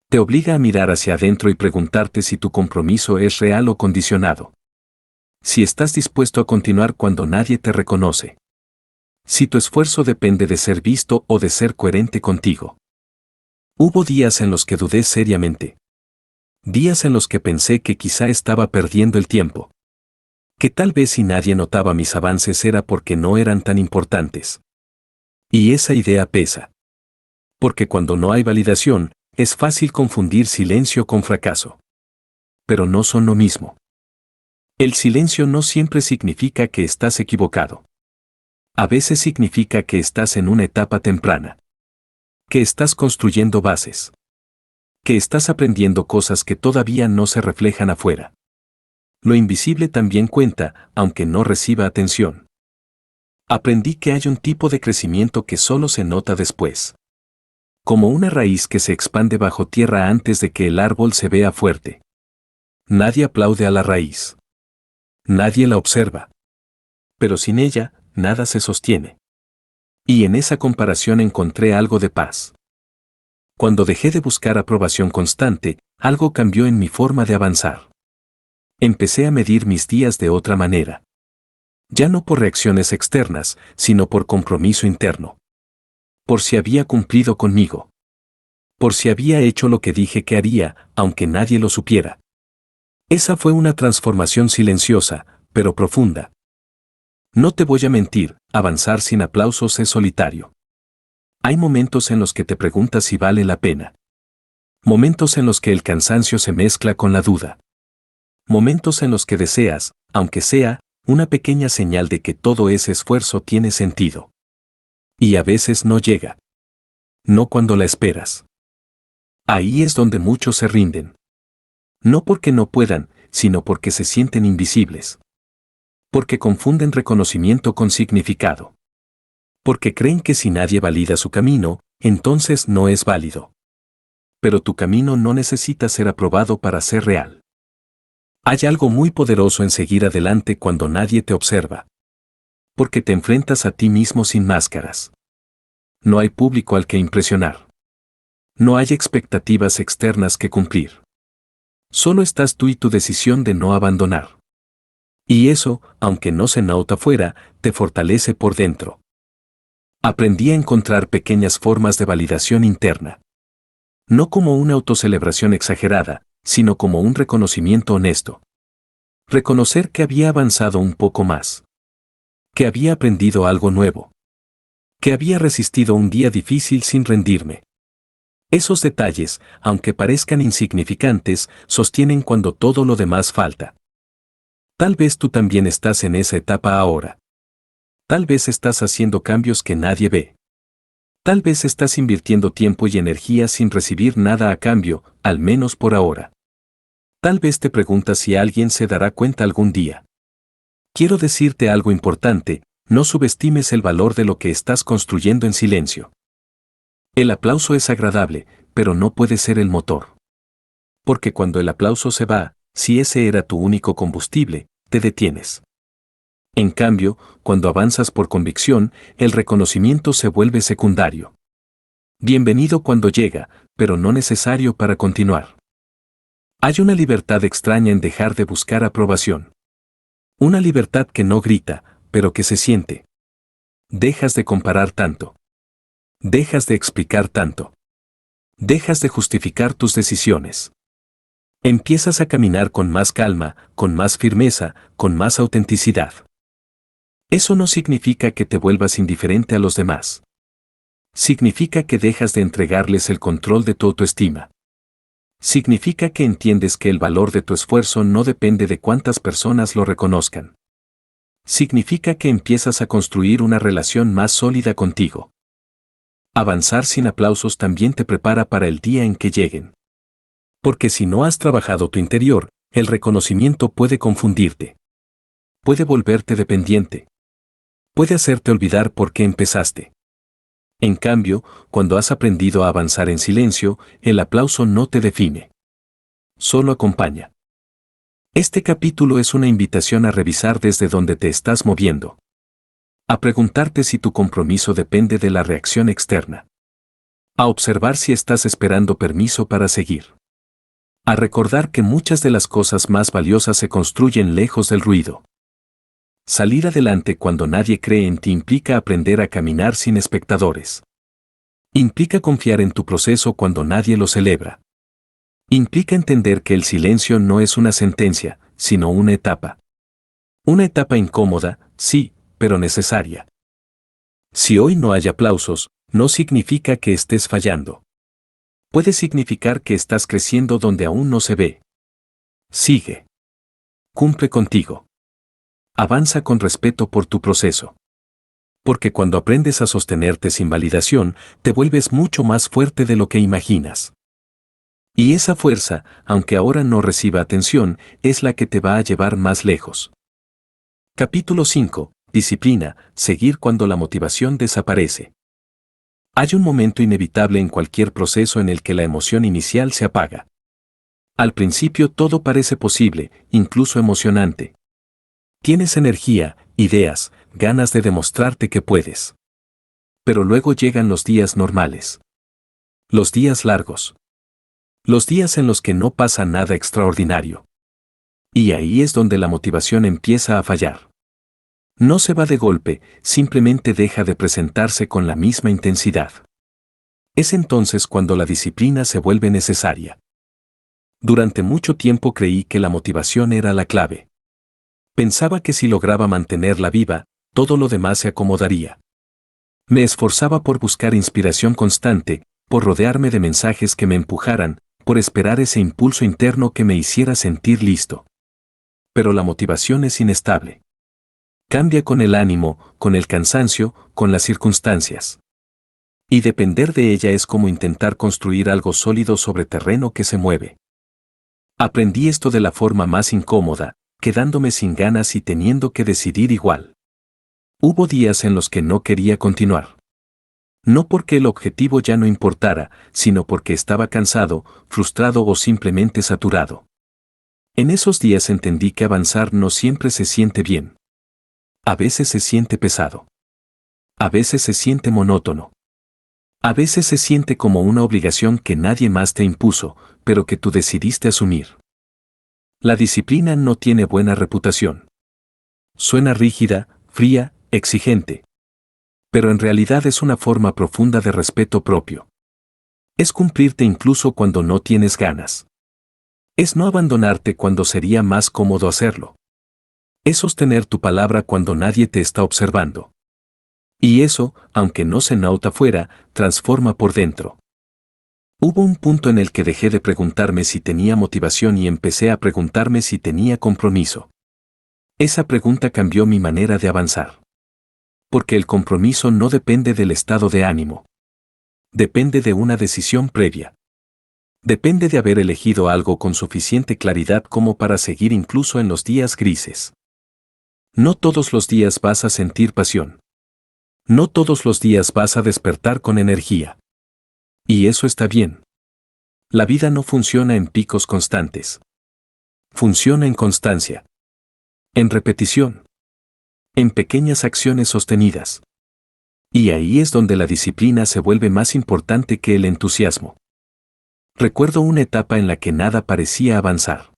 Te obliga a mirar hacia adentro y preguntarte si tu compromiso es real o condicionado. Si estás dispuesto a continuar cuando nadie te reconoce. Si tu esfuerzo depende de ser visto o de ser coherente contigo. Hubo días en los que dudé seriamente. Días en los que pensé que quizá estaba perdiendo el tiempo. Que tal vez si nadie notaba mis avances era porque no eran tan importantes. Y esa idea pesa. Porque cuando no hay validación, es fácil confundir silencio con fracaso. Pero no son lo mismo. El silencio no siempre significa que estás equivocado. A veces significa que estás en una etapa temprana. Que estás construyendo bases. Que estás aprendiendo cosas que todavía no se reflejan afuera. Lo invisible también cuenta, aunque no reciba atención. Aprendí que hay un tipo de crecimiento que solo se nota después. Como una raíz que se expande bajo tierra antes de que el árbol se vea fuerte. Nadie aplaude a la raíz. Nadie la observa. Pero sin ella, nada se sostiene. Y en esa comparación encontré algo de paz. Cuando dejé de buscar aprobación constante, algo cambió en mi forma de avanzar. Empecé a medir mis días de otra manera. Ya no por reacciones externas, sino por compromiso interno. Por si había cumplido conmigo. Por si había hecho lo que dije que haría, aunque nadie lo supiera. Esa fue una transformación silenciosa, pero profunda. No te voy a mentir, avanzar sin aplausos es solitario. Hay momentos en los que te preguntas si vale la pena. Momentos en los que el cansancio se mezcla con la duda. Momentos en los que deseas, aunque sea, una pequeña señal de que todo ese esfuerzo tiene sentido. Y a veces no llega. No cuando la esperas. Ahí es donde muchos se rinden. No porque no puedan, sino porque se sienten invisibles. Porque confunden reconocimiento con significado. Porque creen que si nadie valida su camino, entonces no es válido. Pero tu camino no necesita ser aprobado para ser real. Hay algo muy poderoso en seguir adelante cuando nadie te observa. Porque te enfrentas a ti mismo sin máscaras. No hay público al que impresionar. No hay expectativas externas que cumplir. Solo estás tú y tu decisión de no abandonar. Y eso, aunque no se nota fuera, te fortalece por dentro. Aprendí a encontrar pequeñas formas de validación interna. No como una autocelebración exagerada, sino como un reconocimiento honesto. Reconocer que había avanzado un poco más. Que había aprendido algo nuevo. Que había resistido un día difícil sin rendirme. Esos detalles, aunque parezcan insignificantes, sostienen cuando todo lo demás falta. Tal vez tú también estás en esa etapa ahora. Tal vez estás haciendo cambios que nadie ve. Tal vez estás invirtiendo tiempo y energía sin recibir nada a cambio, al menos por ahora. Tal vez te preguntas si alguien se dará cuenta algún día. Quiero decirte algo importante, no subestimes el valor de lo que estás construyendo en silencio. El aplauso es agradable, pero no puede ser el motor. Porque cuando el aplauso se va, si ese era tu único combustible, te detienes. En cambio, cuando avanzas por convicción, el reconocimiento se vuelve secundario. Bienvenido cuando llega, pero no necesario para continuar. Hay una libertad extraña en dejar de buscar aprobación. Una libertad que no grita, pero que se siente. Dejas de comparar tanto. Dejas de explicar tanto. Dejas de justificar tus decisiones. Empiezas a caminar con más calma, con más firmeza, con más autenticidad. Eso no significa que te vuelvas indiferente a los demás. Significa que dejas de entregarles el control de tu autoestima. Significa que entiendes que el valor de tu esfuerzo no depende de cuántas personas lo reconozcan. Significa que empiezas a construir una relación más sólida contigo. Avanzar sin aplausos también te prepara para el día en que lleguen. Porque si no has trabajado tu interior, el reconocimiento puede confundirte. Puede volverte dependiente. Puede hacerte olvidar por qué empezaste. En cambio, cuando has aprendido a avanzar en silencio, el aplauso no te define. Solo acompaña. Este capítulo es una invitación a revisar desde donde te estás moviendo. A preguntarte si tu compromiso depende de la reacción externa. A observar si estás esperando permiso para seguir. A recordar que muchas de las cosas más valiosas se construyen lejos del ruido. Salir adelante cuando nadie cree en ti implica aprender a caminar sin espectadores. Implica confiar en tu proceso cuando nadie lo celebra. Implica entender que el silencio no es una sentencia, sino una etapa. Una etapa incómoda, sí, pero necesaria. Si hoy no hay aplausos, no significa que estés fallando. Puede significar que estás creciendo donde aún no se ve. Sigue. Cumple contigo. Avanza con respeto por tu proceso. Porque cuando aprendes a sostenerte sin validación, te vuelves mucho más fuerte de lo que imaginas. Y esa fuerza, aunque ahora no reciba atención, es la que te va a llevar más lejos. Capítulo 5. Disciplina, seguir cuando la motivación desaparece. Hay un momento inevitable en cualquier proceso en el que la emoción inicial se apaga. Al principio todo parece posible, incluso emocionante. Tienes energía, ideas, ganas de demostrarte que puedes. Pero luego llegan los días normales. Los días largos. Los días en los que no pasa nada extraordinario. Y ahí es donde la motivación empieza a fallar. No se va de golpe, simplemente deja de presentarse con la misma intensidad. Es entonces cuando la disciplina se vuelve necesaria. Durante mucho tiempo creí que la motivación era la clave. Pensaba que si lograba mantenerla viva, todo lo demás se acomodaría. Me esforzaba por buscar inspiración constante, por rodearme de mensajes que me empujaran, por esperar ese impulso interno que me hiciera sentir listo. Pero la motivación es inestable. Cambia con el ánimo, con el cansancio, con las circunstancias. Y depender de ella es como intentar construir algo sólido sobre terreno que se mueve. Aprendí esto de la forma más incómoda, quedándome sin ganas y teniendo que decidir igual. Hubo días en los que no quería continuar. No porque el objetivo ya no importara, sino porque estaba cansado, frustrado o simplemente saturado. En esos días entendí que avanzar no siempre se siente bien. A veces se siente pesado. A veces se siente monótono. A veces se siente como una obligación que nadie más te impuso, pero que tú decidiste asumir. La disciplina no tiene buena reputación. Suena rígida, fría, exigente. Pero en realidad es una forma profunda de respeto propio. Es cumplirte incluso cuando no tienes ganas. Es no abandonarte cuando sería más cómodo hacerlo. Es sostener tu palabra cuando nadie te está observando. Y eso, aunque no se nota fuera, transforma por dentro. Hubo un punto en el que dejé de preguntarme si tenía motivación y empecé a preguntarme si tenía compromiso. Esa pregunta cambió mi manera de avanzar. Porque el compromiso no depende del estado de ánimo. Depende de una decisión previa. Depende de haber elegido algo con suficiente claridad como para seguir incluso en los días grises. No todos los días vas a sentir pasión. No todos los días vas a despertar con energía. Y eso está bien. La vida no funciona en picos constantes. Funciona en constancia. En repetición. En pequeñas acciones sostenidas. Y ahí es donde la disciplina se vuelve más importante que el entusiasmo. Recuerdo una etapa en la que nada parecía avanzar.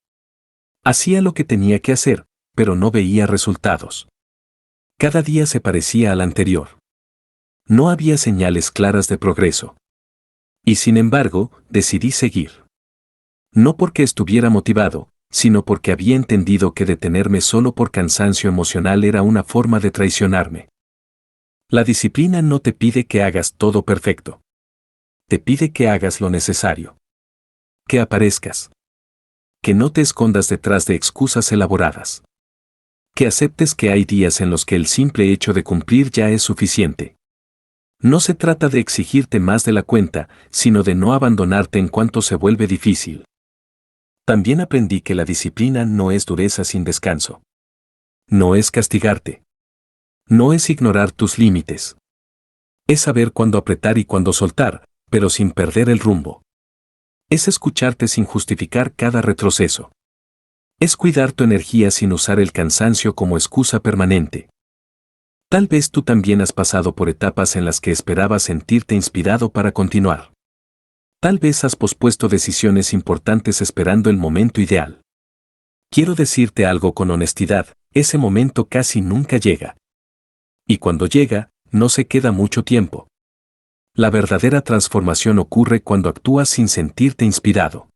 Hacía lo que tenía que hacer, pero no veía resultados. Cada día se parecía al anterior. No había señales claras de progreso. Y sin embargo, decidí seguir. No porque estuviera motivado, sino porque había entendido que detenerme solo por cansancio emocional era una forma de traicionarme. La disciplina no te pide que hagas todo perfecto. Te pide que hagas lo necesario. Que aparezcas. Que no te escondas detrás de excusas elaboradas. Que aceptes que hay días en los que el simple hecho de cumplir ya es suficiente. No se trata de exigirte más de la cuenta, sino de no abandonarte en cuanto se vuelve difícil. También aprendí que la disciplina no es dureza sin descanso. No es castigarte. No es ignorar tus límites. Es saber cuándo apretar y cuándo soltar, pero sin perder el rumbo. Es escucharte sin justificar cada retroceso. Es cuidar tu energía sin usar el cansancio como excusa permanente. Tal vez tú también has pasado por etapas en las que esperabas sentirte inspirado para continuar. Tal vez has pospuesto decisiones importantes esperando el momento ideal. Quiero decirte algo con honestidad, ese momento casi nunca llega. Y cuando llega, no se queda mucho tiempo. La verdadera transformación ocurre cuando actúas sin sentirte inspirado.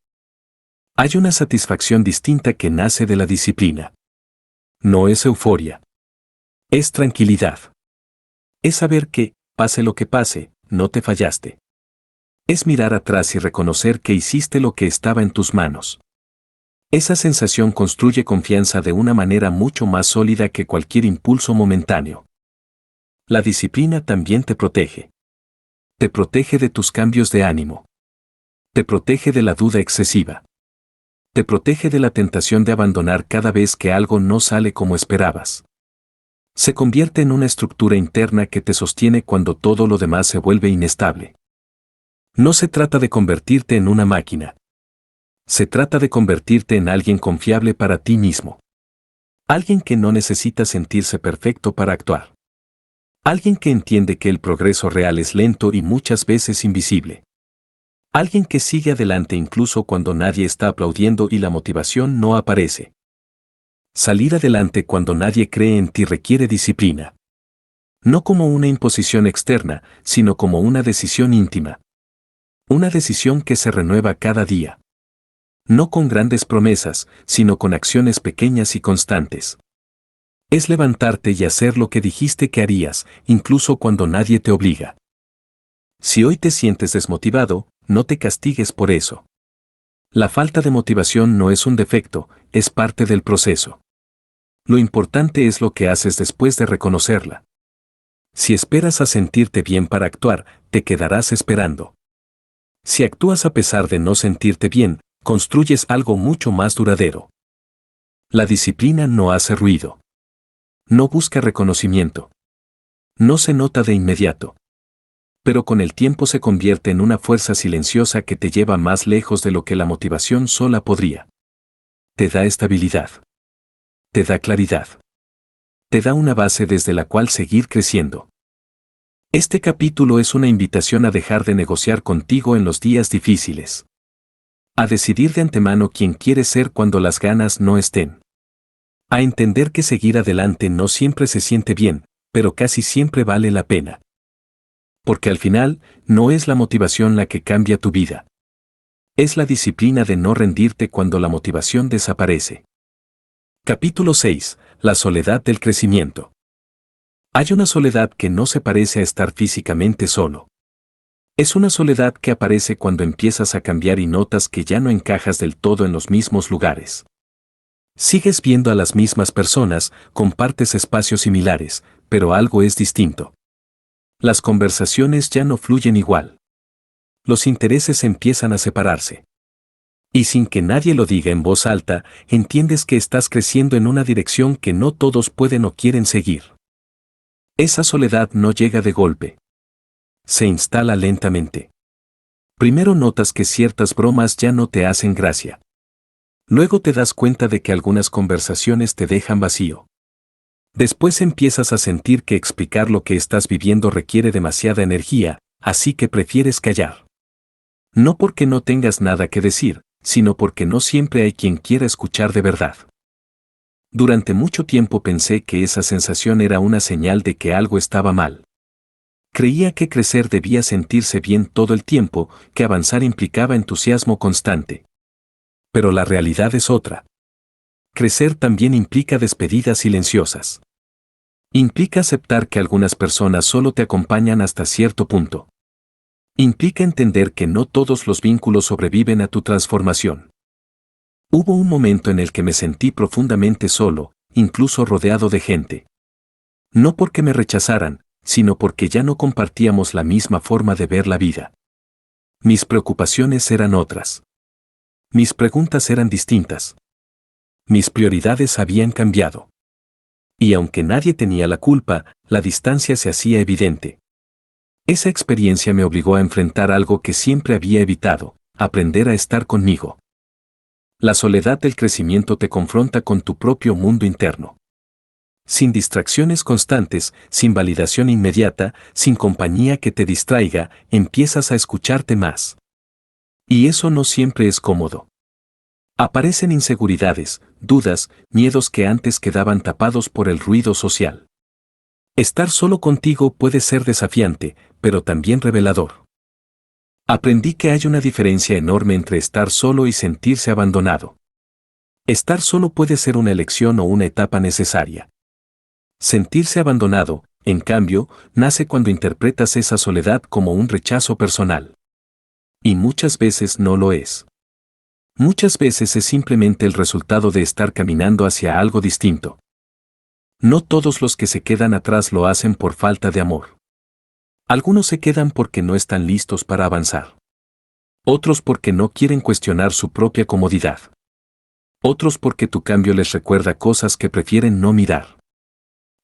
Hay una satisfacción distinta que nace de la disciplina. No es euforia. Es tranquilidad. Es saber que, pase lo que pase, no te fallaste. Es mirar atrás y reconocer que hiciste lo que estaba en tus manos. Esa sensación construye confianza de una manera mucho más sólida que cualquier impulso momentáneo. La disciplina también te protege. Te protege de tus cambios de ánimo. Te protege de la duda excesiva. Te protege de la tentación de abandonar cada vez que algo no sale como esperabas. Se convierte en una estructura interna que te sostiene cuando todo lo demás se vuelve inestable. No se trata de convertirte en una máquina. Se trata de convertirte en alguien confiable para ti mismo. Alguien que no necesita sentirse perfecto para actuar. Alguien que entiende que el progreso real es lento y muchas veces invisible. Alguien que sigue adelante incluso cuando nadie está aplaudiendo y la motivación no aparece. Salir adelante cuando nadie cree en ti requiere disciplina. No como una imposición externa, sino como una decisión íntima. Una decisión que se renueva cada día. No con grandes promesas, sino con acciones pequeñas y constantes. Es levantarte y hacer lo que dijiste que harías, incluso cuando nadie te obliga. Si hoy te sientes desmotivado, no te castigues por eso. La falta de motivación no es un defecto, es parte del proceso. Lo importante es lo que haces después de reconocerla. Si esperas a sentirte bien para actuar, te quedarás esperando. Si actúas a pesar de no sentirte bien, construyes algo mucho más duradero. La disciplina no hace ruido. No busca reconocimiento. No se nota de inmediato. Pero con el tiempo se convierte en una fuerza silenciosa que te lleva más lejos de lo que la motivación sola podría. Te da estabilidad. Te da claridad. Te da una base desde la cual seguir creciendo. Este capítulo es una invitación a dejar de negociar contigo en los días difíciles. A decidir de antemano quién quieres ser cuando las ganas no estén. A entender que seguir adelante no siempre se siente bien, pero casi siempre vale la pena. Porque al final, no es la motivación la que cambia tu vida. Es la disciplina de no rendirte cuando la motivación desaparece. Capítulo 6. La soledad del crecimiento. Hay una soledad que no se parece a estar físicamente solo. Es una soledad que aparece cuando empiezas a cambiar y notas que ya no encajas del todo en los mismos lugares. Sigues viendo a las mismas personas, compartes espacios similares, pero algo es distinto. Las conversaciones ya no fluyen igual. Los intereses empiezan a separarse. Y sin que nadie lo diga en voz alta, entiendes que estás creciendo en una dirección que no todos pueden o quieren seguir. Esa soledad no llega de golpe. Se instala lentamente. Primero notas que ciertas bromas ya no te hacen gracia. Luego te das cuenta de que algunas conversaciones te dejan vacío. Después empiezas a sentir que explicar lo que estás viviendo requiere demasiada energía, así que prefieres callar. No porque no tengas nada que decir, sino porque no siempre hay quien quiera escuchar de verdad. Durante mucho tiempo pensé que esa sensación era una señal de que algo estaba mal. Creía que crecer debía sentirse bien todo el tiempo, que avanzar implicaba entusiasmo constante. Pero la realidad es otra. Crecer también implica despedidas silenciosas. Implica aceptar que algunas personas solo te acompañan hasta cierto punto. Implica entender que no todos los vínculos sobreviven a tu transformación. Hubo un momento en el que me sentí profundamente solo, incluso rodeado de gente. No porque me rechazaran, sino porque ya no compartíamos la misma forma de ver la vida. Mis preocupaciones eran otras. Mis preguntas eran distintas. Mis prioridades habían cambiado. Y aunque nadie tenía la culpa, la distancia se hacía evidente. Esa experiencia me obligó a enfrentar algo que siempre había evitado, aprender a estar conmigo. La soledad del crecimiento te confronta con tu propio mundo interno. Sin distracciones constantes, sin validación inmediata, sin compañía que te distraiga, empiezas a escucharte más. Y eso no siempre es cómodo. Aparecen inseguridades, dudas, miedos que antes quedaban tapados por el ruido social. Estar solo contigo puede ser desafiante, pero también revelador. Aprendí que hay una diferencia enorme entre estar solo y sentirse abandonado. Estar solo puede ser una elección o una etapa necesaria. Sentirse abandonado, en cambio, nace cuando interpretas esa soledad como un rechazo personal. Y muchas veces no lo es. Muchas veces es simplemente el resultado de estar caminando hacia algo distinto. No todos los que se quedan atrás lo hacen por falta de amor. Algunos se quedan porque no están listos para avanzar. Otros porque no quieren cuestionar su propia comodidad. Otros porque tu cambio les recuerda cosas que prefieren no mirar.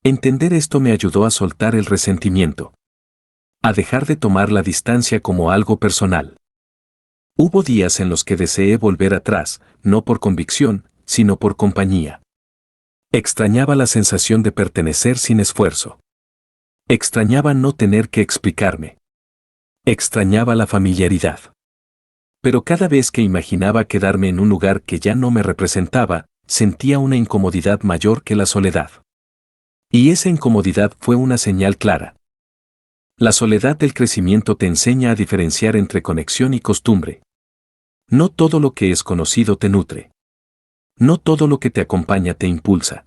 Entender esto me ayudó a soltar el resentimiento. A dejar de tomar la distancia como algo personal. Hubo días en los que deseé volver atrás, no por convicción, sino por compañía. Extrañaba la sensación de pertenecer sin esfuerzo. Extrañaba no tener que explicarme. Extrañaba la familiaridad. Pero cada vez que imaginaba quedarme en un lugar que ya no me representaba, sentía una incomodidad mayor que la soledad. Y esa incomodidad fue una señal clara. La soledad del crecimiento te enseña a diferenciar entre conexión y costumbre. No todo lo que es conocido te nutre. No todo lo que te acompaña te impulsa.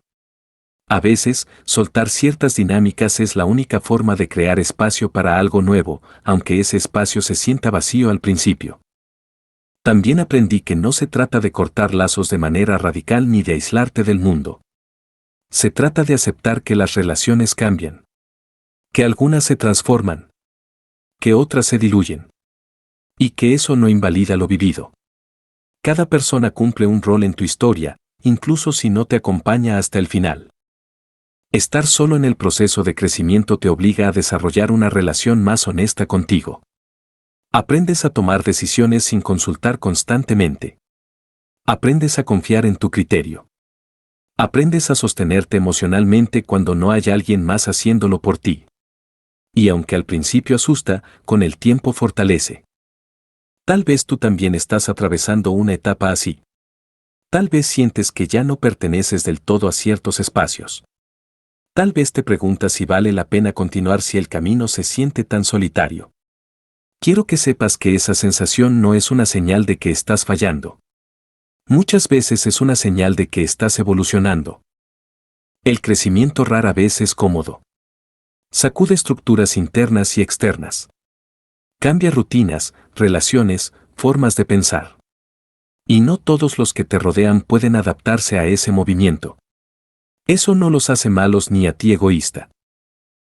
A veces, soltar ciertas dinámicas es la única forma de crear espacio para algo nuevo, aunque ese espacio se sienta vacío al principio. También aprendí que no se trata de cortar lazos de manera radical ni de aislarte del mundo. Se trata de aceptar que las relaciones cambian. Que algunas se transforman. Que otras se diluyen. Y que eso no invalida lo vivido. Cada persona cumple un rol en tu historia, incluso si no te acompaña hasta el final. Estar solo en el proceso de crecimiento te obliga a desarrollar una relación más honesta contigo. Aprendes a tomar decisiones sin consultar constantemente. Aprendes a confiar en tu criterio. Aprendes a sostenerte emocionalmente cuando no hay alguien más haciéndolo por ti. Y aunque al principio asusta, con el tiempo fortalece. Tal vez tú también estás atravesando una etapa así. Tal vez sientes que ya no perteneces del todo a ciertos espacios. Tal vez te preguntas si vale la pena continuar si el camino se siente tan solitario. Quiero que sepas que esa sensación no es una señal de que estás fallando. Muchas veces es una señal de que estás evolucionando. El crecimiento rara vez es cómodo. Sacude estructuras internas y externas. Cambia rutinas, relaciones, formas de pensar. Y no todos los que te rodean pueden adaptarse a ese movimiento. Eso no los hace malos ni a ti egoísta.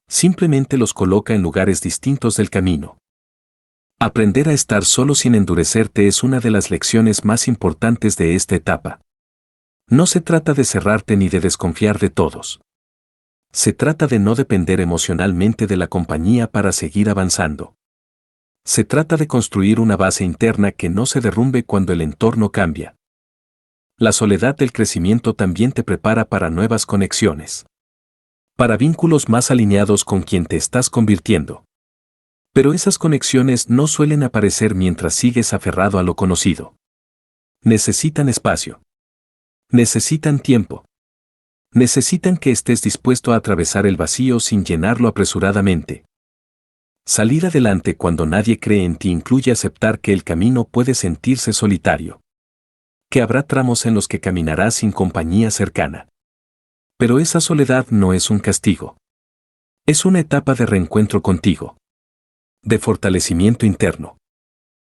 Simplemente los coloca en lugares distintos del camino. Aprender a estar solo sin endurecerte es una de las lecciones más importantes de esta etapa. No se trata de cerrarte ni de desconfiar de todos. Se trata de no depender emocionalmente de la compañía para seguir avanzando. Se trata de construir una base interna que no se derrumbe cuando el entorno cambia. La soledad del crecimiento también te prepara para nuevas conexiones. Para vínculos más alineados con quien te estás convirtiendo. Pero esas conexiones no suelen aparecer mientras sigues aferrado a lo conocido. Necesitan espacio. Necesitan tiempo. Necesitan que estés dispuesto a atravesar el vacío sin llenarlo apresuradamente. Salir adelante cuando nadie cree en ti incluye aceptar que el camino puede sentirse solitario. Que habrá tramos en los que caminarás sin compañía cercana. Pero esa soledad no es un castigo. Es una etapa de reencuentro contigo. De fortalecimiento interno.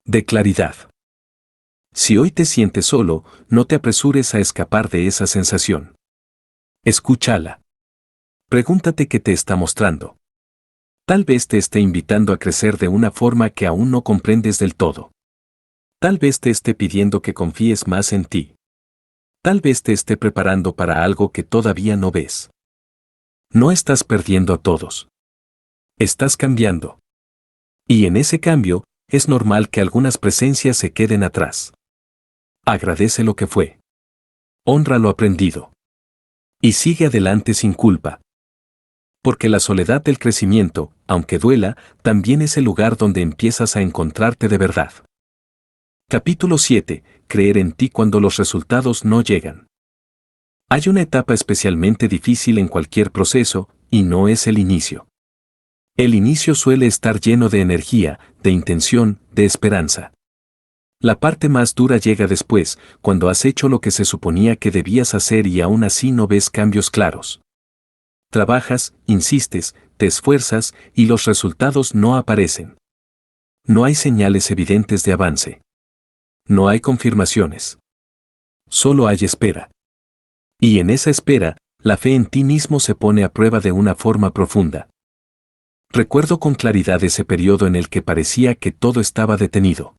De claridad. Si hoy te sientes solo, no te apresures a escapar de esa sensación. Escúchala. Pregúntate qué te está mostrando. Tal vez te esté invitando a crecer de una forma que aún no comprendes del todo. Tal vez te esté pidiendo que confíes más en ti. Tal vez te esté preparando para algo que todavía no ves. No estás perdiendo a todos. Estás cambiando. Y en ese cambio, es normal que algunas presencias se queden atrás. Agradece lo que fue. Honra lo aprendido. Y sigue adelante sin culpa. Porque la soledad del crecimiento, aunque duela, también es el lugar donde empiezas a encontrarte de verdad. Capítulo 7. Creer en ti cuando los resultados no llegan. Hay una etapa especialmente difícil en cualquier proceso, y no es el inicio. El inicio suele estar lleno de energía, de intención, de esperanza. La parte más dura llega después, cuando has hecho lo que se suponía que debías hacer y aún así no ves cambios claros. Trabajas, insistes, te esfuerzas y los resultados no aparecen. No hay señales evidentes de avance. No hay confirmaciones. Solo hay espera. Y en esa espera, la fe en ti mismo se pone a prueba de una forma profunda. Recuerdo con claridad ese periodo en el que parecía que todo estaba detenido.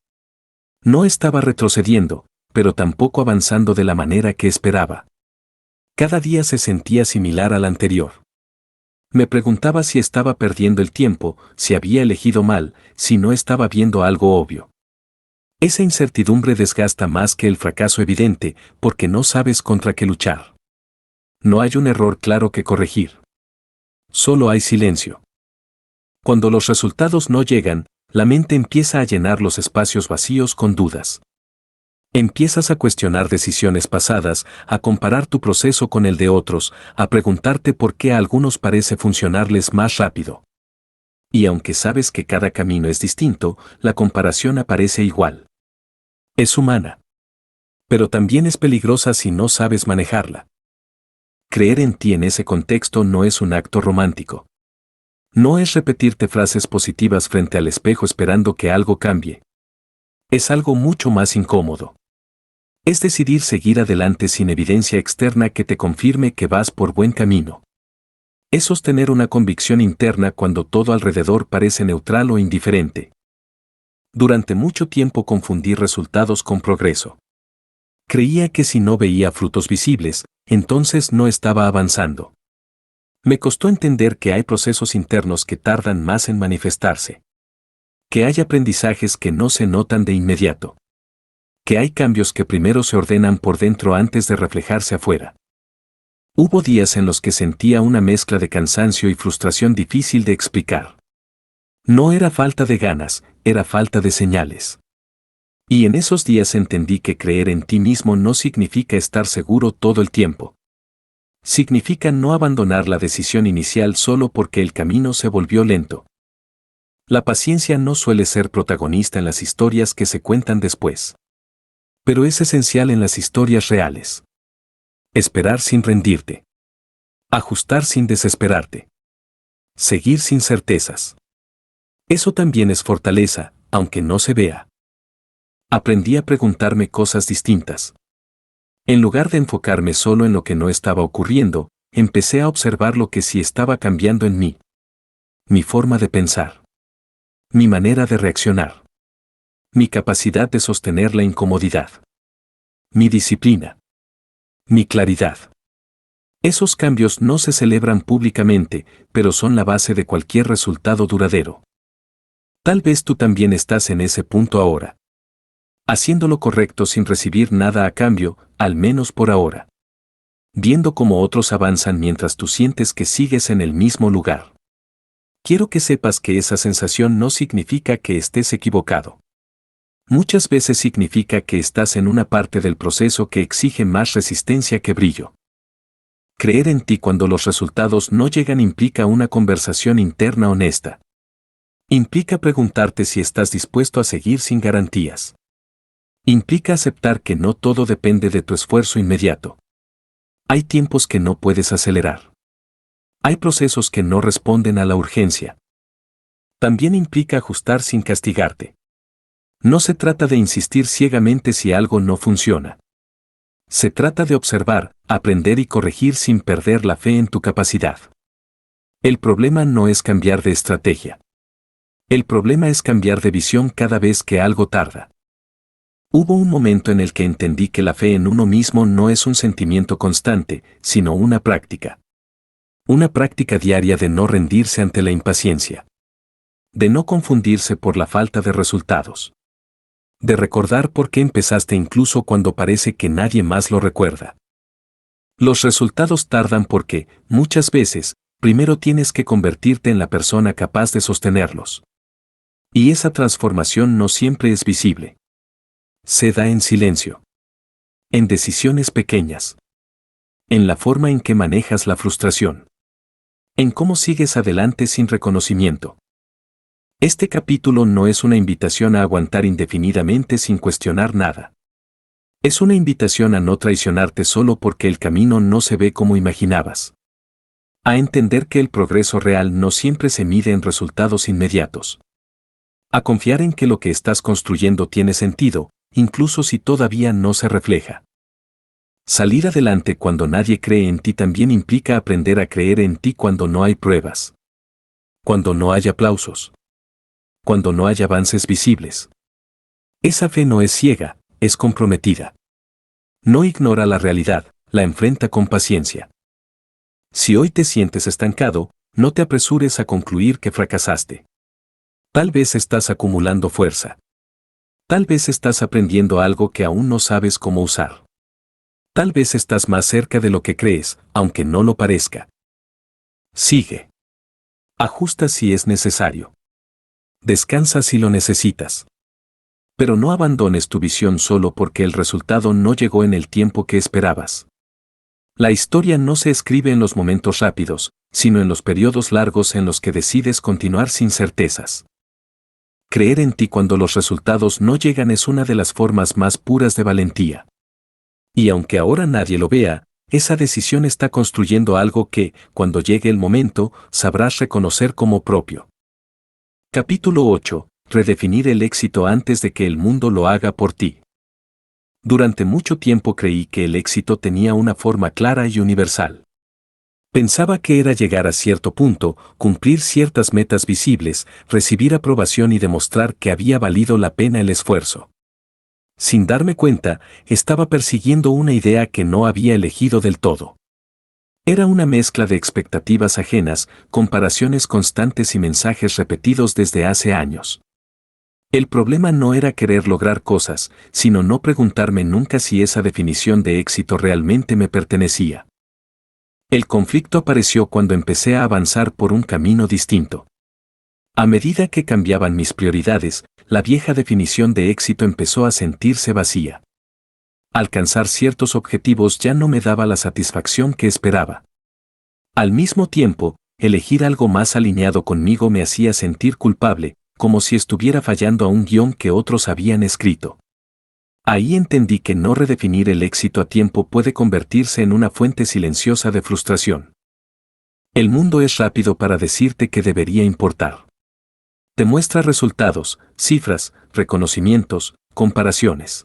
No estaba retrocediendo, pero tampoco avanzando de la manera que esperaba. Cada día se sentía similar al anterior. Me preguntaba si estaba perdiendo el tiempo, si había elegido mal, si no estaba viendo algo obvio. Esa incertidumbre desgasta más que el fracaso evidente, porque no sabes contra qué luchar. No hay un error claro que corregir. Solo hay silencio. Cuando los resultados no llegan, la mente empieza a llenar los espacios vacíos con dudas. Empiezas a cuestionar decisiones pasadas, a comparar tu proceso con el de otros, a preguntarte por qué a algunos parece funcionarles más rápido. Y aunque sabes que cada camino es distinto, la comparación aparece igual. Es humana. Pero también es peligrosa si no sabes manejarla. Creer en ti en ese contexto no es un acto romántico. No es repetirte frases positivas frente al espejo esperando que algo cambie. Es algo mucho más incómodo. Es decidir seguir adelante sin evidencia externa que te confirme que vas por buen camino. Es sostener una convicción interna cuando todo alrededor parece neutral o indiferente. Durante mucho tiempo confundí resultados con progreso. Creía que si no veía frutos visibles, entonces no estaba avanzando. Me costó entender que hay procesos internos que tardan más en manifestarse. Que hay aprendizajes que no se notan de inmediato. Que hay cambios que primero se ordenan por dentro antes de reflejarse afuera. Hubo días en los que sentía una mezcla de cansancio y frustración difícil de explicar. No era falta de ganas, era falta de señales. Y en esos días entendí que creer en ti mismo no significa estar seguro todo el tiempo. Significa no abandonar la decisión inicial solo porque el camino se volvió lento. La paciencia no suele ser protagonista en las historias que se cuentan después. Pero es esencial en las historias reales. Esperar sin rendirte. Ajustar sin desesperarte. Seguir sin certezas. Eso también es fortaleza, aunque no se vea. Aprendí a preguntarme cosas distintas. En lugar de enfocarme solo en lo que no estaba ocurriendo, empecé a observar lo que sí estaba cambiando en mí. Mi forma de pensar. Mi manera de reaccionar. Mi capacidad de sostener la incomodidad. Mi disciplina. Mi claridad. Esos cambios no se celebran públicamente, pero son la base de cualquier resultado duradero. Tal vez tú también estás en ese punto ahora. Haciendo lo correcto sin recibir nada a cambio, al menos por ahora. Viendo cómo otros avanzan mientras tú sientes que sigues en el mismo lugar. Quiero que sepas que esa sensación no significa que estés equivocado. Muchas veces significa que estás en una parte del proceso que exige más resistencia que brillo. Creer en ti cuando los resultados no llegan implica una conversación interna honesta. Implica preguntarte si estás dispuesto a seguir sin garantías. Implica aceptar que no todo depende de tu esfuerzo inmediato. Hay tiempos que no puedes acelerar. Hay procesos que no responden a la urgencia. También implica ajustar sin castigarte. No se trata de insistir ciegamente si algo no funciona. Se trata de observar, aprender y corregir sin perder la fe en tu capacidad. El problema no es cambiar de estrategia. El problema es cambiar de visión cada vez que algo tarda. Hubo un momento en el que entendí que la fe en uno mismo no es un sentimiento constante, sino una práctica. Una práctica diaria de no rendirse ante la impaciencia. De no confundirse por la falta de resultados. De recordar por qué empezaste incluso cuando parece que nadie más lo recuerda. Los resultados tardan porque, muchas veces, primero tienes que convertirte en la persona capaz de sostenerlos. Y esa transformación no siempre es visible. Se da en silencio. En decisiones pequeñas. En la forma en que manejas la frustración. En cómo sigues adelante sin reconocimiento. Este capítulo no es una invitación a aguantar indefinidamente sin cuestionar nada. Es una invitación a no traicionarte solo porque el camino no se ve como imaginabas. A entender que el progreso real no siempre se mide en resultados inmediatos. A confiar en que lo que estás construyendo tiene sentido, incluso si todavía no se refleja. Salir adelante cuando nadie cree en ti también implica aprender a creer en ti cuando no hay pruebas. Cuando no hay aplausos. Cuando no hay avances visibles. Esa fe no es ciega, es comprometida. No ignora la realidad, la enfrenta con paciencia. Si hoy te sientes estancado, no te apresures a concluir que fracasaste. Tal vez estás acumulando fuerza. Tal vez estás aprendiendo algo que aún no sabes cómo usar. Tal vez estás más cerca de lo que crees, aunque no lo parezca. Sigue. Ajusta si es necesario. Descansa si lo necesitas. Pero no abandones tu visión solo porque el resultado no llegó en el tiempo que esperabas. La historia no se escribe en los momentos rápidos, sino en los periodos largos en los que decides continuar sin certezas. Creer en ti cuando los resultados no llegan es una de las formas más puras de valentía. Y aunque ahora nadie lo vea, esa decisión está construyendo algo que, cuando llegue el momento, sabrás reconocer como propio. Capítulo 8. Redefinir el éxito antes de que el mundo lo haga por ti. Durante mucho tiempo creí que el éxito tenía una forma clara y universal. Pensaba que era llegar a cierto punto, cumplir ciertas metas visibles, recibir aprobación y demostrar que había valido la pena el esfuerzo. Sin darme cuenta, estaba persiguiendo una idea que no había elegido del todo. Era una mezcla de expectativas ajenas, comparaciones constantes y mensajes repetidos desde hace años. El problema no era querer lograr cosas, sino no preguntarme nunca si esa definición de éxito realmente me pertenecía. El conflicto apareció cuando empecé a avanzar por un camino distinto. A medida que cambiaban mis prioridades, la vieja definición de éxito empezó a sentirse vacía. Alcanzar ciertos objetivos ya no me daba la satisfacción que esperaba. Al mismo tiempo, elegir algo más alineado conmigo me hacía sentir culpable, como si estuviera fallando a un guión que otros habían escrito. Ahí entendí que no redefinir el éxito a tiempo puede convertirse en una fuente silenciosa de frustración. El mundo es rápido para decirte que debería importar. Te muestra resultados, cifras, reconocimientos, comparaciones.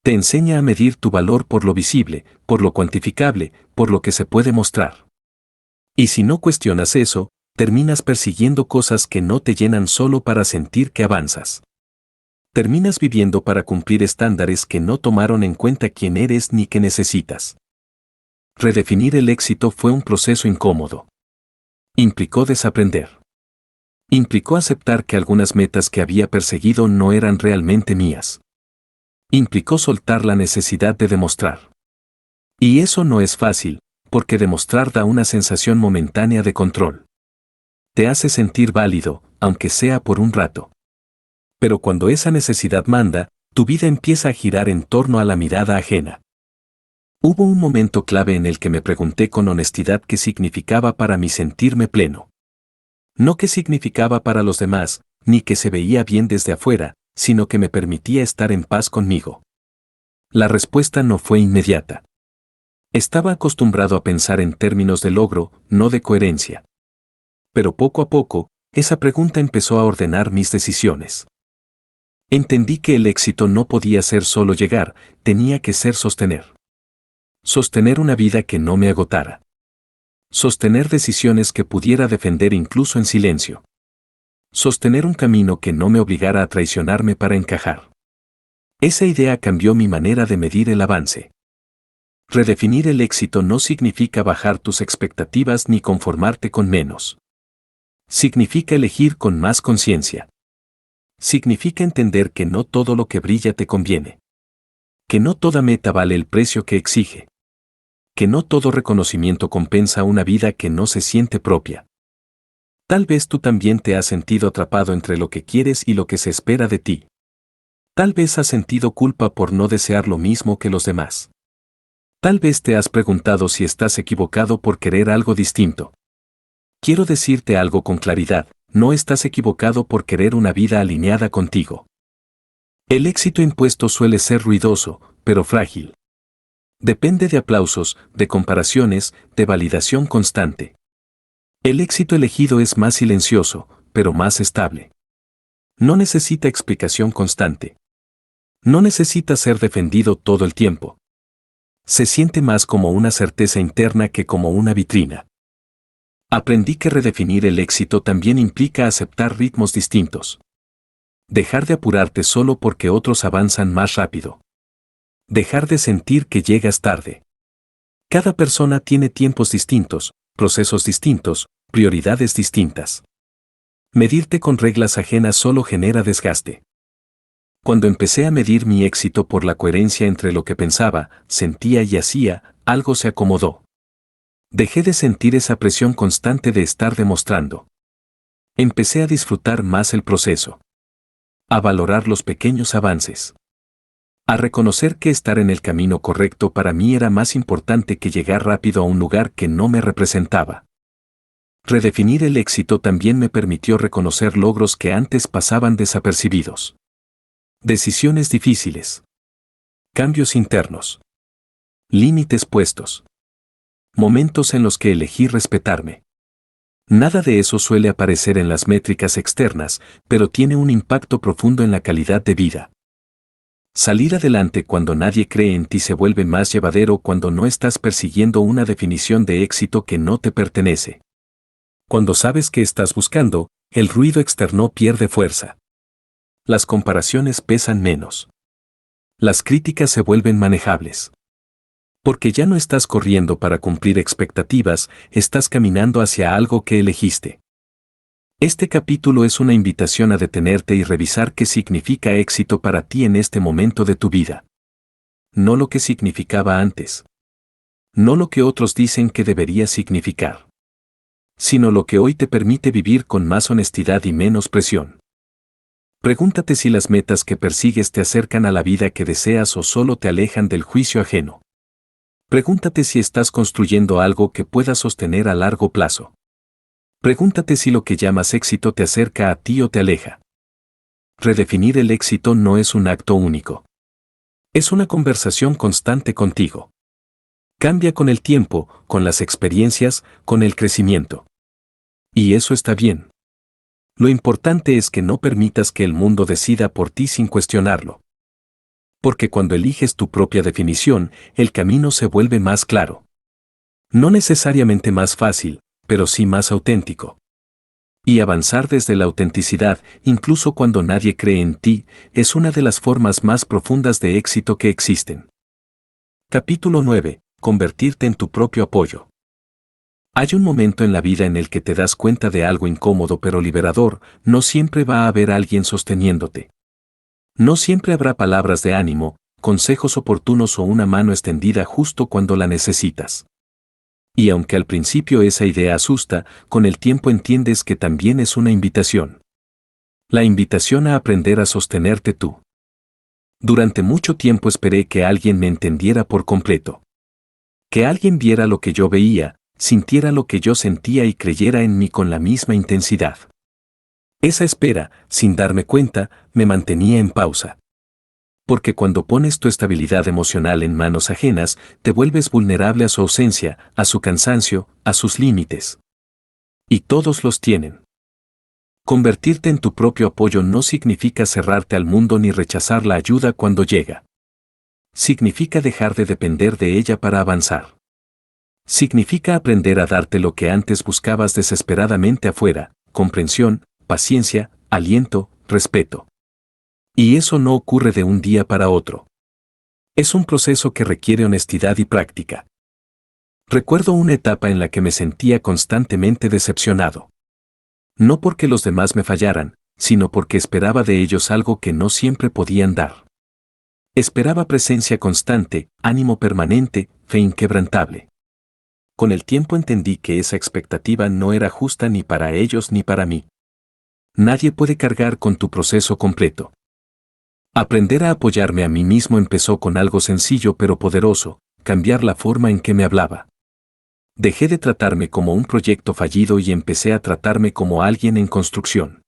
Te enseña a medir tu valor por lo visible, por lo cuantificable, por lo que se puede mostrar. Y si no cuestionas eso, terminas persiguiendo cosas que no te llenan solo para sentir que avanzas. Terminas viviendo para cumplir estándares que no tomaron en cuenta quién eres ni qué necesitas. Redefinir el éxito fue un proceso incómodo. Implicó desaprender. Implicó aceptar que algunas metas que había perseguido no eran realmente mías. Implicó soltar la necesidad de demostrar. Y eso no es fácil, porque demostrar da una sensación momentánea de control. Te hace sentir válido, aunque sea por un rato. Pero cuando esa necesidad manda, tu vida empieza a girar en torno a la mirada ajena. Hubo un momento clave en el que me pregunté con honestidad qué significaba para mí sentirme pleno. No qué significaba para los demás, ni que se veía bien desde afuera, sino que me permitía estar en paz conmigo. La respuesta no fue inmediata. Estaba acostumbrado a pensar en términos de logro, no de coherencia. Pero poco a poco, esa pregunta empezó a ordenar mis decisiones. Entendí que el éxito no podía ser solo llegar, tenía que ser sostener. Sostener una vida que no me agotara. Sostener decisiones que pudiera defender incluso en silencio. Sostener un camino que no me obligara a traicionarme para encajar. Esa idea cambió mi manera de medir el avance. Redefinir el éxito no significa bajar tus expectativas ni conformarte con menos. Significa elegir con más conciencia. Significa entender que no todo lo que brilla te conviene. Que no toda meta vale el precio que exige. Que no todo reconocimiento compensa una vida que no se siente propia. Tal vez tú también te has sentido atrapado entre lo que quieres y lo que se espera de ti. Tal vez has sentido culpa por no desear lo mismo que los demás. Tal vez te has preguntado si estás equivocado por querer algo distinto. Quiero decirte algo con claridad, no estás equivocado por querer una vida alineada contigo. El éxito impuesto suele ser ruidoso, pero frágil. Depende de aplausos, de comparaciones, de validación constante. El éxito elegido es más silencioso, pero más estable. No necesita explicación constante. No necesita ser defendido todo el tiempo. Se siente más como una certeza interna que como una vitrina. Aprendí que redefinir el éxito también implica aceptar ritmos distintos. Dejar de apurarte solo porque otros avanzan más rápido. Dejar de sentir que llegas tarde. Cada persona tiene tiempos distintos, procesos distintos, prioridades distintas. Medirte con reglas ajenas solo genera desgaste. Cuando empecé a medir mi éxito por la coherencia entre lo que pensaba, sentía y hacía, algo se acomodó. Dejé de sentir esa presión constante de estar demostrando. Empecé a disfrutar más el proceso. A valorar los pequeños avances. A reconocer que estar en el camino correcto para mí era más importante que llegar rápido a un lugar que no me representaba. Redefinir el éxito también me permitió reconocer logros que antes pasaban desapercibidos. Decisiones difíciles. Cambios internos. Límites puestos. Momentos en los que elegí respetarme. Nada de eso suele aparecer en las métricas externas, pero tiene un impacto profundo en la calidad de vida. Salir adelante cuando nadie cree en ti se vuelve más llevadero cuando no estás persiguiendo una definición de éxito que no te pertenece. Cuando sabes qué estás buscando, el ruido externo pierde fuerza. Las comparaciones pesan menos. Las críticas se vuelven manejables. Porque ya no estás corriendo para cumplir expectativas, estás caminando hacia algo que elegiste. Este capítulo es una invitación a detenerte y revisar qué significa éxito para ti en este momento de tu vida. No lo que significaba antes. No lo que otros dicen que debería significar. Sino lo que hoy te permite vivir con más honestidad y menos presión. Pregúntate si las metas que persigues te acercan a la vida que deseas o solo te alejan del juicio ajeno. Pregúntate si estás construyendo algo que puedas sostener a largo plazo. Pregúntate si lo que llamas éxito te acerca a ti o te aleja. Redefinir el éxito no es un acto único. Es una conversación constante contigo. Cambia con el tiempo, con las experiencias, con el crecimiento. Y eso está bien. Lo importante es que no permitas que el mundo decida por ti sin cuestionarlo. Porque cuando eliges tu propia definición, el camino se vuelve más claro. No necesariamente más fácil, pero sí más auténtico. Y avanzar desde la autenticidad, incluso cuando nadie cree en ti, es una de las formas más profundas de éxito que existen. Capítulo 9. Convertirte en tu propio apoyo. Hay un momento en la vida en el que te das cuenta de algo incómodo pero liberador, no siempre va a haber alguien sosteniéndote. No siempre habrá palabras de ánimo, consejos oportunos o una mano extendida justo cuando la necesitas. Y aunque al principio esa idea asusta, con el tiempo entiendes que también es una invitación. La invitación a aprender a sostenerte tú. Durante mucho tiempo esperé que alguien me entendiera por completo. Que alguien viera lo que yo veía, sintiera lo que yo sentía y creyera en mí con la misma intensidad. Esa espera, sin darme cuenta, me mantenía en pausa. Porque cuando pones tu estabilidad emocional en manos ajenas, te vuelves vulnerable a su ausencia, a su cansancio, a sus límites. Y todos los tienen. Convertirte en tu propio apoyo no significa cerrarte al mundo ni rechazar la ayuda cuando llega. Significa dejar de depender de ella para avanzar. Significa aprender a darte lo que antes buscabas desesperadamente afuera: comprensión, paciencia, aliento, respeto. Y eso no ocurre de un día para otro. Es un proceso que requiere honestidad y práctica. Recuerdo una etapa en la que me sentía constantemente decepcionado. No porque los demás me fallaran, sino porque esperaba de ellos algo que no siempre podían dar. Esperaba presencia constante, ánimo permanente, fe inquebrantable. Con el tiempo entendí que esa expectativa no era justa ni para ellos ni para mí. Nadie puede cargar con tu proceso completo. Aprender a apoyarme a mí mismo empezó con algo sencillo pero poderoso: cambiar la forma en que me hablaba. Dejé de tratarme como un proyecto fallido y empecé a tratarme como alguien en construcción.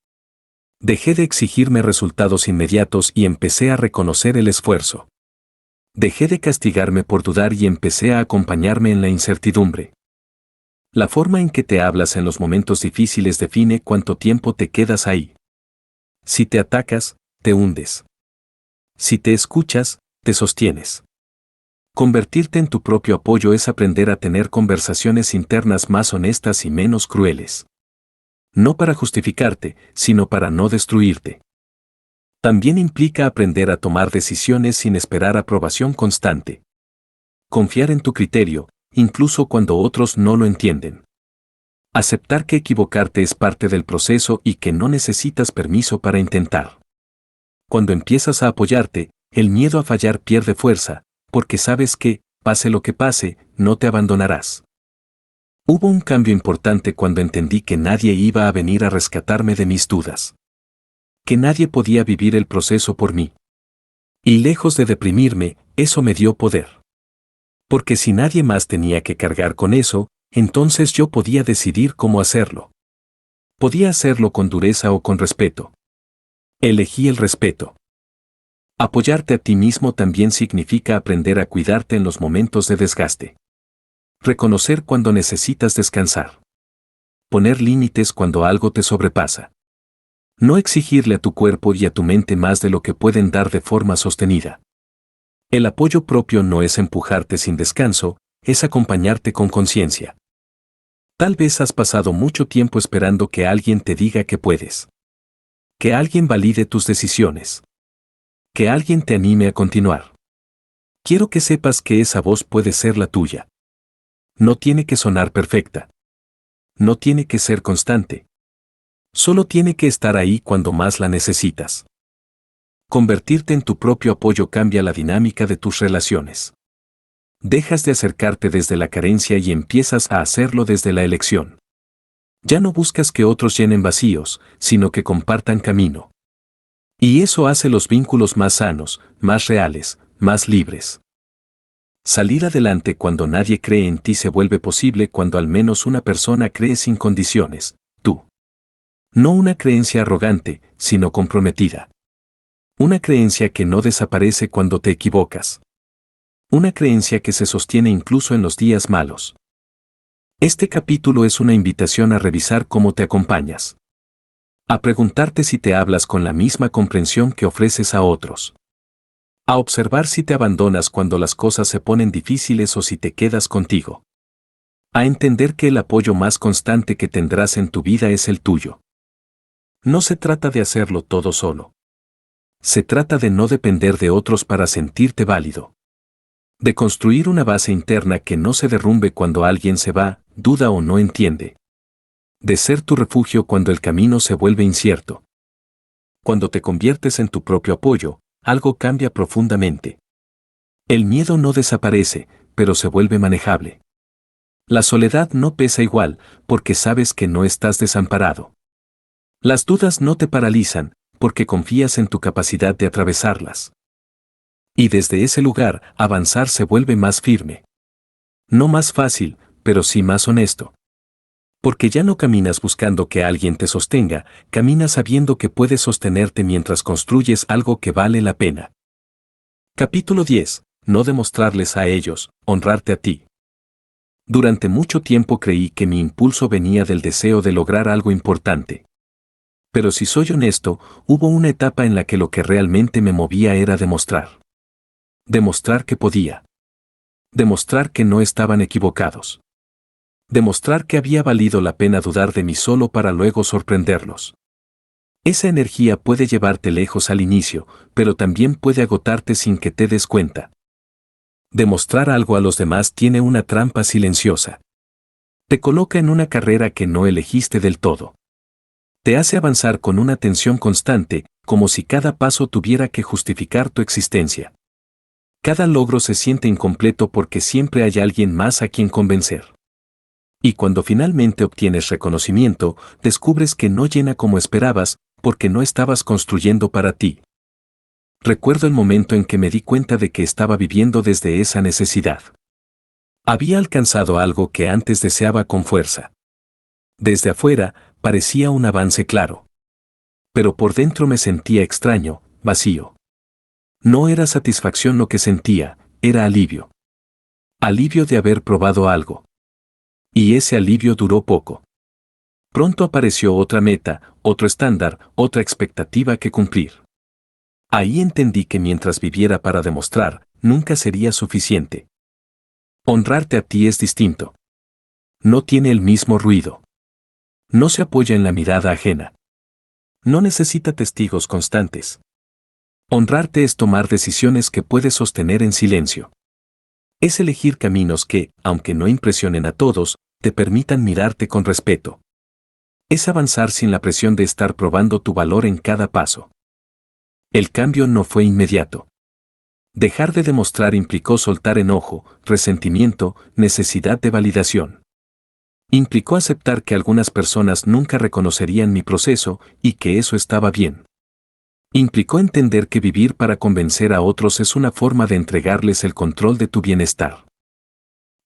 Dejé de exigirme resultados inmediatos y empecé a reconocer el esfuerzo. Dejé de castigarme por dudar y empecé a acompañarme en la incertidumbre. La forma en que te hablas en los momentos difíciles define cuánto tiempo te quedas ahí. Si te atacas, te hundes. Si te escuchas, te sostienes. Convertirte en tu propio apoyo es aprender a tener conversaciones internas más honestas y menos crueles. No para justificarte, sino para no destruirte. También implica aprender a tomar decisiones sin esperar aprobación constante. Confiar en tu criterio, incluso cuando otros no lo entienden. Aceptar que equivocarte es parte del proceso y que no necesitas permiso para intentar. Cuando empiezas a apoyarte, el miedo a fallar pierde fuerza, porque sabes que, pase lo que pase, no te abandonarás. Hubo un cambio importante cuando entendí que nadie iba a venir a rescatarme de mis dudas. Que nadie podía vivir el proceso por mí. Y lejos de deprimirme, eso me dio poder. Porque si nadie más tenía que cargar con eso, entonces yo podía decidir cómo hacerlo. Podía hacerlo con dureza o con respeto. Elegí el respeto. Apoyarte a ti mismo también significa aprender a cuidarte en los momentos de desgaste. Reconocer cuando necesitas descansar. Poner límites cuando algo te sobrepasa. No exigirle a tu cuerpo y a tu mente más de lo que pueden dar de forma sostenida. El apoyo propio no es empujarte sin descanso, es acompañarte con conciencia. Tal vez has pasado mucho tiempo esperando que alguien te diga que puedes. Que alguien valide tus decisiones. Que alguien te anime a continuar. Quiero que sepas que esa voz puede ser la tuya. No tiene que sonar perfecta. No tiene que ser constante. Solo tiene que estar ahí cuando más la necesitas. Convertirte en tu propio apoyo cambia la dinámica de tus relaciones. Dejas de acercarte desde la carencia y empiezas a hacerlo desde la elección. Ya no buscas que otros llenen vacíos, sino que compartan camino. Y eso hace los vínculos más sanos, más reales, más libres. Salir adelante cuando nadie cree en ti se vuelve posible cuando al menos una persona cree sin condiciones, tú. No una creencia arrogante, sino comprometida. Una creencia que no desaparece cuando te equivocas. Una creencia que se sostiene incluso en los días malos. Este capítulo es una invitación a revisar cómo te acompañas. A preguntarte si te hablas con la misma comprensión que ofreces a otros. A observar si te abandonas cuando las cosas se ponen difíciles o si te quedas contigo. A entender que el apoyo más constante que tendrás en tu vida es el tuyo. No se trata de hacerlo todo solo. Se trata de no depender de otros para sentirte válido. De construir una base interna que no se derrumbe cuando alguien se va, duda o no entiende. De ser tu refugio cuando el camino se vuelve incierto. Cuando te conviertes en tu propio apoyo, algo cambia profundamente. El miedo no desaparece, pero se vuelve manejable. La soledad no pesa igual, porque sabes que no estás desamparado. Las dudas no te paralizan, porque confías en tu capacidad de atravesarlas. Y desde ese lugar, avanzar se vuelve más firme. No más fácil, pero sí más honesto. Porque ya no caminas buscando que alguien te sostenga, caminas sabiendo que puedes sostenerte mientras construyes algo que vale la pena. Capítulo 10. No demostrarles a ellos, honrarte a ti. Durante mucho tiempo creí que mi impulso venía del deseo de lograr algo importante. Pero si soy honesto, hubo una etapa en la que lo que realmente me movía era demostrar. Demostrar que podía. Demostrar que no estaban equivocados. Demostrar que había valido la pena dudar de mí solo para luego sorprenderlos. Esa energía puede llevarte lejos al inicio, pero también puede agotarte sin que te des cuenta. Demostrar algo a los demás tiene una trampa silenciosa. Te coloca en una carrera que no elegiste del todo. Te hace avanzar con una tensión constante, como si cada paso tuviera que justificar tu existencia. Cada logro se siente incompleto porque siempre hay alguien más a quien convencer. Y cuando finalmente obtienes reconocimiento, descubres que no llena como esperabas, porque no estabas construyendo para ti. Recuerdo el momento en que me di cuenta de que estaba viviendo desde esa necesidad. Había alcanzado algo que antes deseaba con fuerza. Desde afuera, parecía un avance claro. Pero por dentro me sentía extraño, vacío. No era satisfacción lo que sentía, era alivio. Alivio de haber probado algo. Y ese alivio duró poco. Pronto apareció otra meta, otro estándar, otra expectativa que cumplir. Ahí entendí que mientras viviera para demostrar, nunca sería suficiente. Honrarte a ti es distinto. No tiene el mismo ruido. No se apoya en la mirada ajena. No necesita testigos constantes. Honrarte es tomar decisiones que puedes sostener en silencio. Es elegir caminos que, aunque no impresionen a todos, te permitan mirarte con respeto. Es avanzar sin la presión de estar probando tu valor en cada paso. El cambio no fue inmediato. Dejar de demostrar implicó soltar enojo, resentimiento, necesidad de validación. Implicó aceptar que algunas personas nunca reconocerían mi proceso y que eso estaba bien. Implicó entender que vivir para convencer a otros es una forma de entregarles el control de tu bienestar.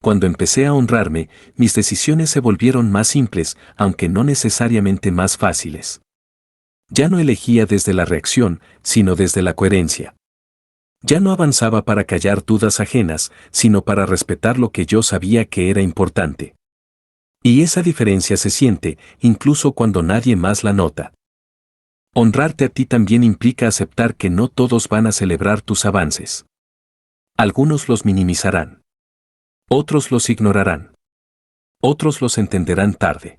Cuando empecé a honrarme, mis decisiones se volvieron más simples, aunque no necesariamente más fáciles. Ya no elegía desde la reacción, sino desde la coherencia. Ya no avanzaba para callar dudas ajenas, sino para respetar lo que yo sabía que era importante. Y esa diferencia se siente, incluso cuando nadie más la nota. Honrarte a ti también implica aceptar que no todos van a celebrar tus avances. Algunos los minimizarán. Otros los ignorarán. Otros los entenderán tarde.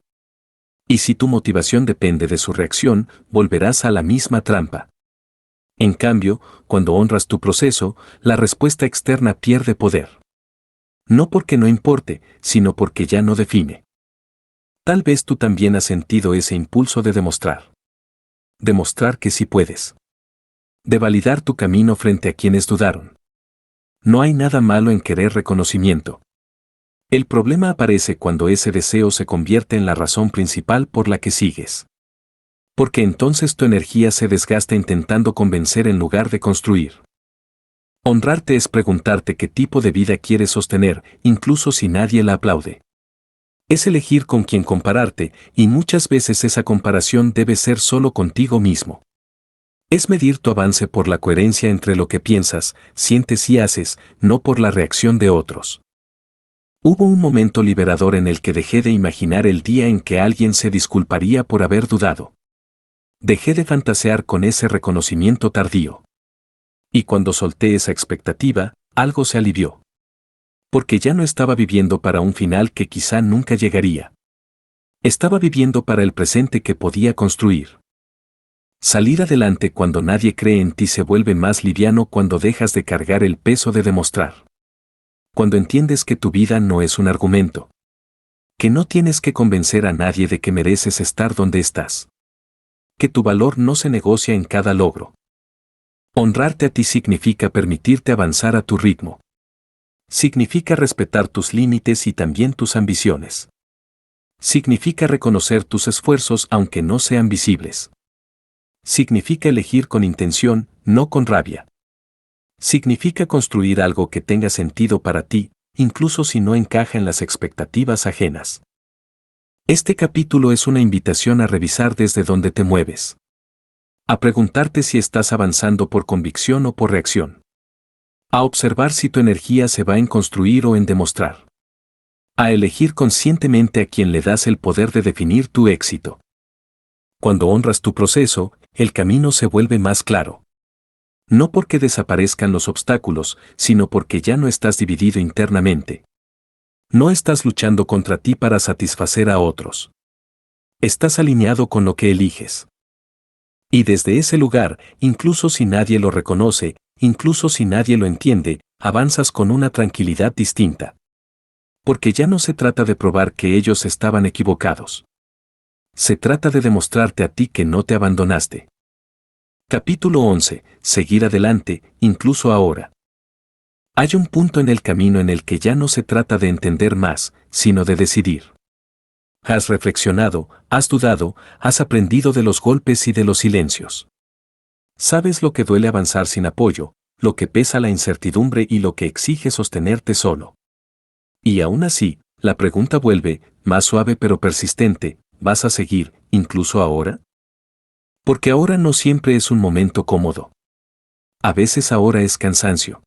Y si tu motivación depende de su reacción, volverás a la misma trampa. En cambio, cuando honras tu proceso, la respuesta externa pierde poder. No porque no importe, sino porque ya no define. Tal vez tú también has sentido ese impulso de demostrar. Demostrar que sí puedes. De validar tu camino frente a quienes dudaron. No hay nada malo en querer reconocimiento. El problema aparece cuando ese deseo se convierte en la razón principal por la que sigues. Porque entonces tu energía se desgasta intentando convencer en lugar de construir. Honrarte es preguntarte qué tipo de vida quieres sostener, incluso si nadie la aplaude. Es elegir con quién compararte, y muchas veces esa comparación debe ser solo contigo mismo. Es medir tu avance por la coherencia entre lo que piensas, sientes y haces, no por la reacción de otros. Hubo un momento liberador en el que dejé de imaginar el día en que alguien se disculparía por haber dudado. Dejé de fantasear con ese reconocimiento tardío. Y cuando solté esa expectativa, algo se alivió. Porque ya no estaba viviendo para un final que quizá nunca llegaría. Estaba viviendo para el presente que podía construir. Salir adelante cuando nadie cree en ti se vuelve más liviano cuando dejas de cargar el peso de demostrar. Cuando entiendes que tu vida no es un argumento. Que no tienes que convencer a nadie de que mereces estar donde estás. Que tu valor no se negocia en cada logro. Honrarte a ti significa permitirte avanzar a tu ritmo. Significa respetar tus límites y también tus ambiciones. Significa reconocer tus esfuerzos aunque no sean visibles. Significa elegir con intención, no con rabia. Significa construir algo que tenga sentido para ti, incluso si no encaja en las expectativas ajenas. Este capítulo es una invitación a revisar desde dónde te mueves. A preguntarte si estás avanzando por convicción o por reacción. A observar si tu energía se va en construir o en demostrar. A elegir conscientemente a quien le das el poder de definir tu éxito. Cuando honras tu proceso, el camino se vuelve más claro. No porque desaparezcan los obstáculos, sino porque ya no estás dividido internamente. No estás luchando contra ti para satisfacer a otros. Estás alineado con lo que eliges. Y desde ese lugar, incluso si nadie lo reconoce, incluso si nadie lo entiende, avanzas con una tranquilidad distinta. Porque ya no se trata de probar que ellos estaban equivocados. Se trata de demostrarte a ti que no te abandonaste. Capítulo 11. Seguir adelante, incluso ahora. Hay un punto en el camino en el que ya no se trata de entender más, sino de decidir. Has reflexionado, has dudado, has aprendido de los golpes y de los silencios. Sabes lo que duele avanzar sin apoyo, lo que pesa la incertidumbre y lo que exige sostenerte solo. Y aún así, la pregunta vuelve, más suave pero persistente, ¿vas a seguir, incluso ahora? Porque ahora no siempre es un momento cómodo. A veces ahora es cansancio.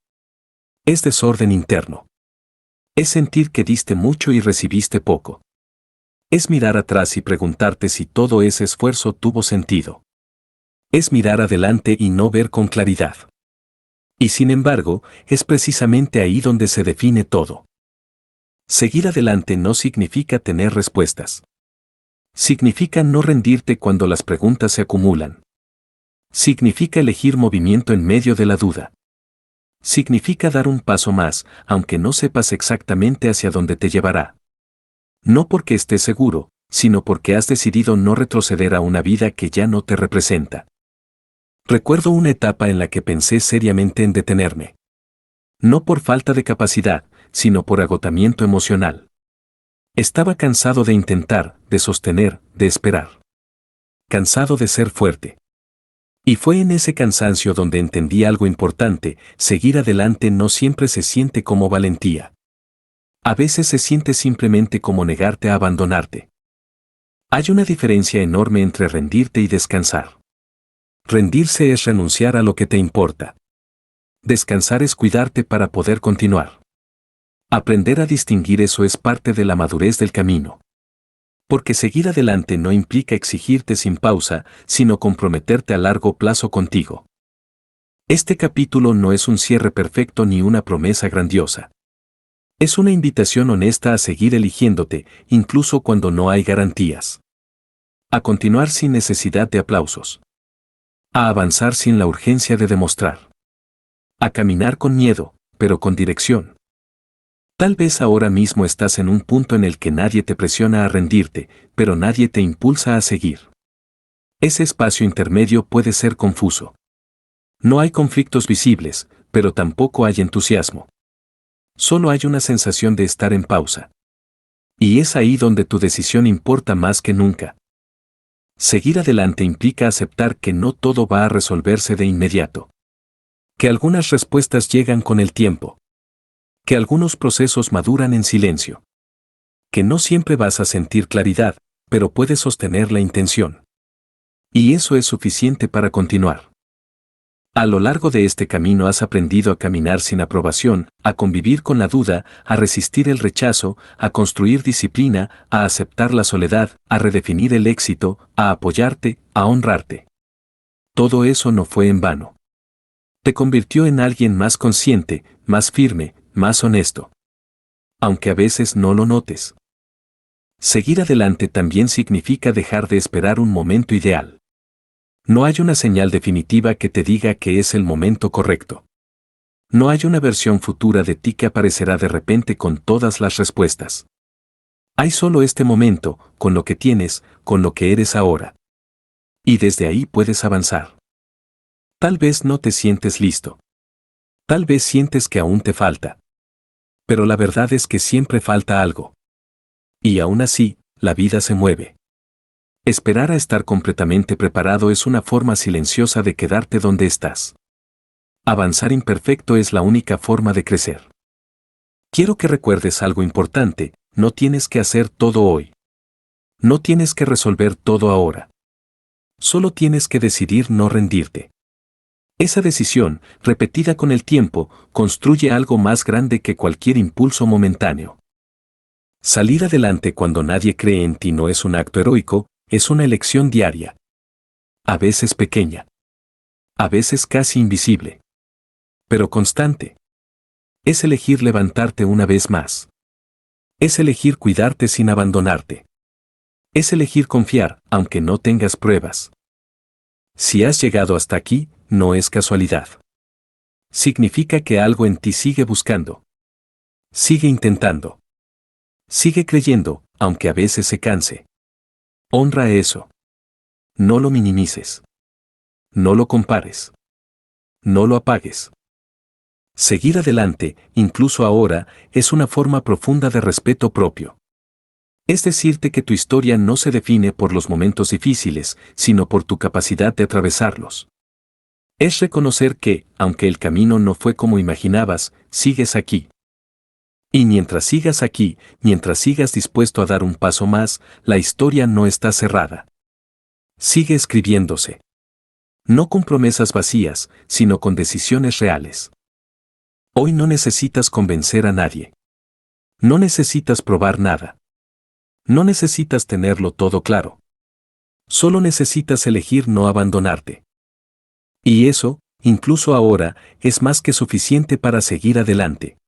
Es desorden interno. Es sentir que diste mucho y recibiste poco. Es mirar atrás y preguntarte si todo ese esfuerzo tuvo sentido. Es mirar adelante y no ver con claridad. Y sin embargo, es precisamente ahí donde se define todo. Seguir adelante no significa tener respuestas. Significa no rendirte cuando las preguntas se acumulan. Significa elegir movimiento en medio de la duda. Significa dar un paso más, aunque no sepas exactamente hacia dónde te llevará. No porque estés seguro, sino porque has decidido no retroceder a una vida que ya no te representa. Recuerdo una etapa en la que pensé seriamente en detenerme. No por falta de capacidad, sino por agotamiento emocional. Estaba cansado de intentar, de sostener, de esperar. Cansado de ser fuerte. Y fue en ese cansancio donde entendí algo importante: seguir adelante no siempre se siente como valentía. A veces se siente simplemente como negarte a abandonarte. Hay una diferencia enorme entre rendirte y descansar. Rendirse es renunciar a lo que te importa. Descansar es cuidarte para poder continuar. Aprender a distinguir eso es parte de la madurez del camino. Porque seguir adelante no implica exigirte sin pausa, sino comprometerte a largo plazo contigo. Este capítulo no es un cierre perfecto ni una promesa grandiosa. Es una invitación honesta a seguir eligiéndote, incluso cuando no hay garantías. A continuar sin necesidad de aplausos. A avanzar sin la urgencia de demostrar. A caminar con miedo, pero con dirección. Tal vez ahora mismo estás en un punto en el que nadie te presiona a rendirte, pero nadie te impulsa a seguir. Ese espacio intermedio puede ser confuso. No hay conflictos visibles, pero tampoco hay entusiasmo. Solo hay una sensación de estar en pausa. Y es ahí donde tu decisión importa más que nunca. Seguir adelante implica aceptar que no todo va a resolverse de inmediato. Que algunas respuestas llegan con el tiempo. Que algunos procesos maduran en silencio. Que no siempre vas a sentir claridad, pero puedes sostener la intención. Y eso es suficiente para continuar. A lo largo de este camino has aprendido a caminar sin aprobación, a convivir con la duda, a resistir el rechazo, a construir disciplina, a aceptar la soledad, a redefinir el éxito, a apoyarte, a honrarte. Todo eso no fue en vano. Te convirtió en alguien más consciente, más firme, más honesto. Aunque a veces no lo notes. Seguir adelante también significa dejar de esperar un momento ideal. No hay una señal definitiva que te diga que es el momento correcto. No hay una versión futura de ti que aparecerá de repente con todas las respuestas. Hay solo este momento, con lo que tienes, con lo que eres ahora. Y desde ahí puedes avanzar. Tal vez no te sientes listo. Tal vez sientes que aún te falta. Pero la verdad es que siempre falta algo. Y aún así, la vida se mueve. Esperar a estar completamente preparado es una forma silenciosa de quedarte donde estás. Avanzar imperfecto es la única forma de crecer. Quiero que recuerdes algo importante, no tienes que hacer todo hoy. No tienes que resolver todo ahora. Solo tienes que decidir no rendirte. Esa decisión, repetida con el tiempo, construye algo más grande que cualquier impulso momentáneo. Salir adelante cuando nadie cree en ti no es un acto heroico, es una elección diaria. A veces pequeña. A veces casi invisible. Pero constante. Es elegir levantarte una vez más. Es elegir cuidarte sin abandonarte. Es elegir confiar, aunque no tengas pruebas. Si has llegado hasta aquí, no es casualidad. Significa que algo en ti sigue buscando. Sigue intentando. Sigue creyendo, aunque a veces se canse. Honra eso. No lo minimices. No lo compares. No lo apagues. Seguir adelante, incluso ahora, es una forma profunda de respeto propio. Es decirte que tu historia no se define por los momentos difíciles, sino por tu capacidad de atravesarlos. Es reconocer que, aunque el camino no fue como imaginabas, sigues aquí. Y mientras sigas aquí, mientras sigas dispuesto a dar un paso más, la historia no está cerrada. Sigue escribiéndose. No con promesas vacías, sino con decisiones reales. Hoy no necesitas convencer a nadie. No necesitas probar nada. No necesitas tenerlo todo claro. Solo necesitas elegir no abandonarte. Y eso, incluso ahora, es más que suficiente para seguir adelante.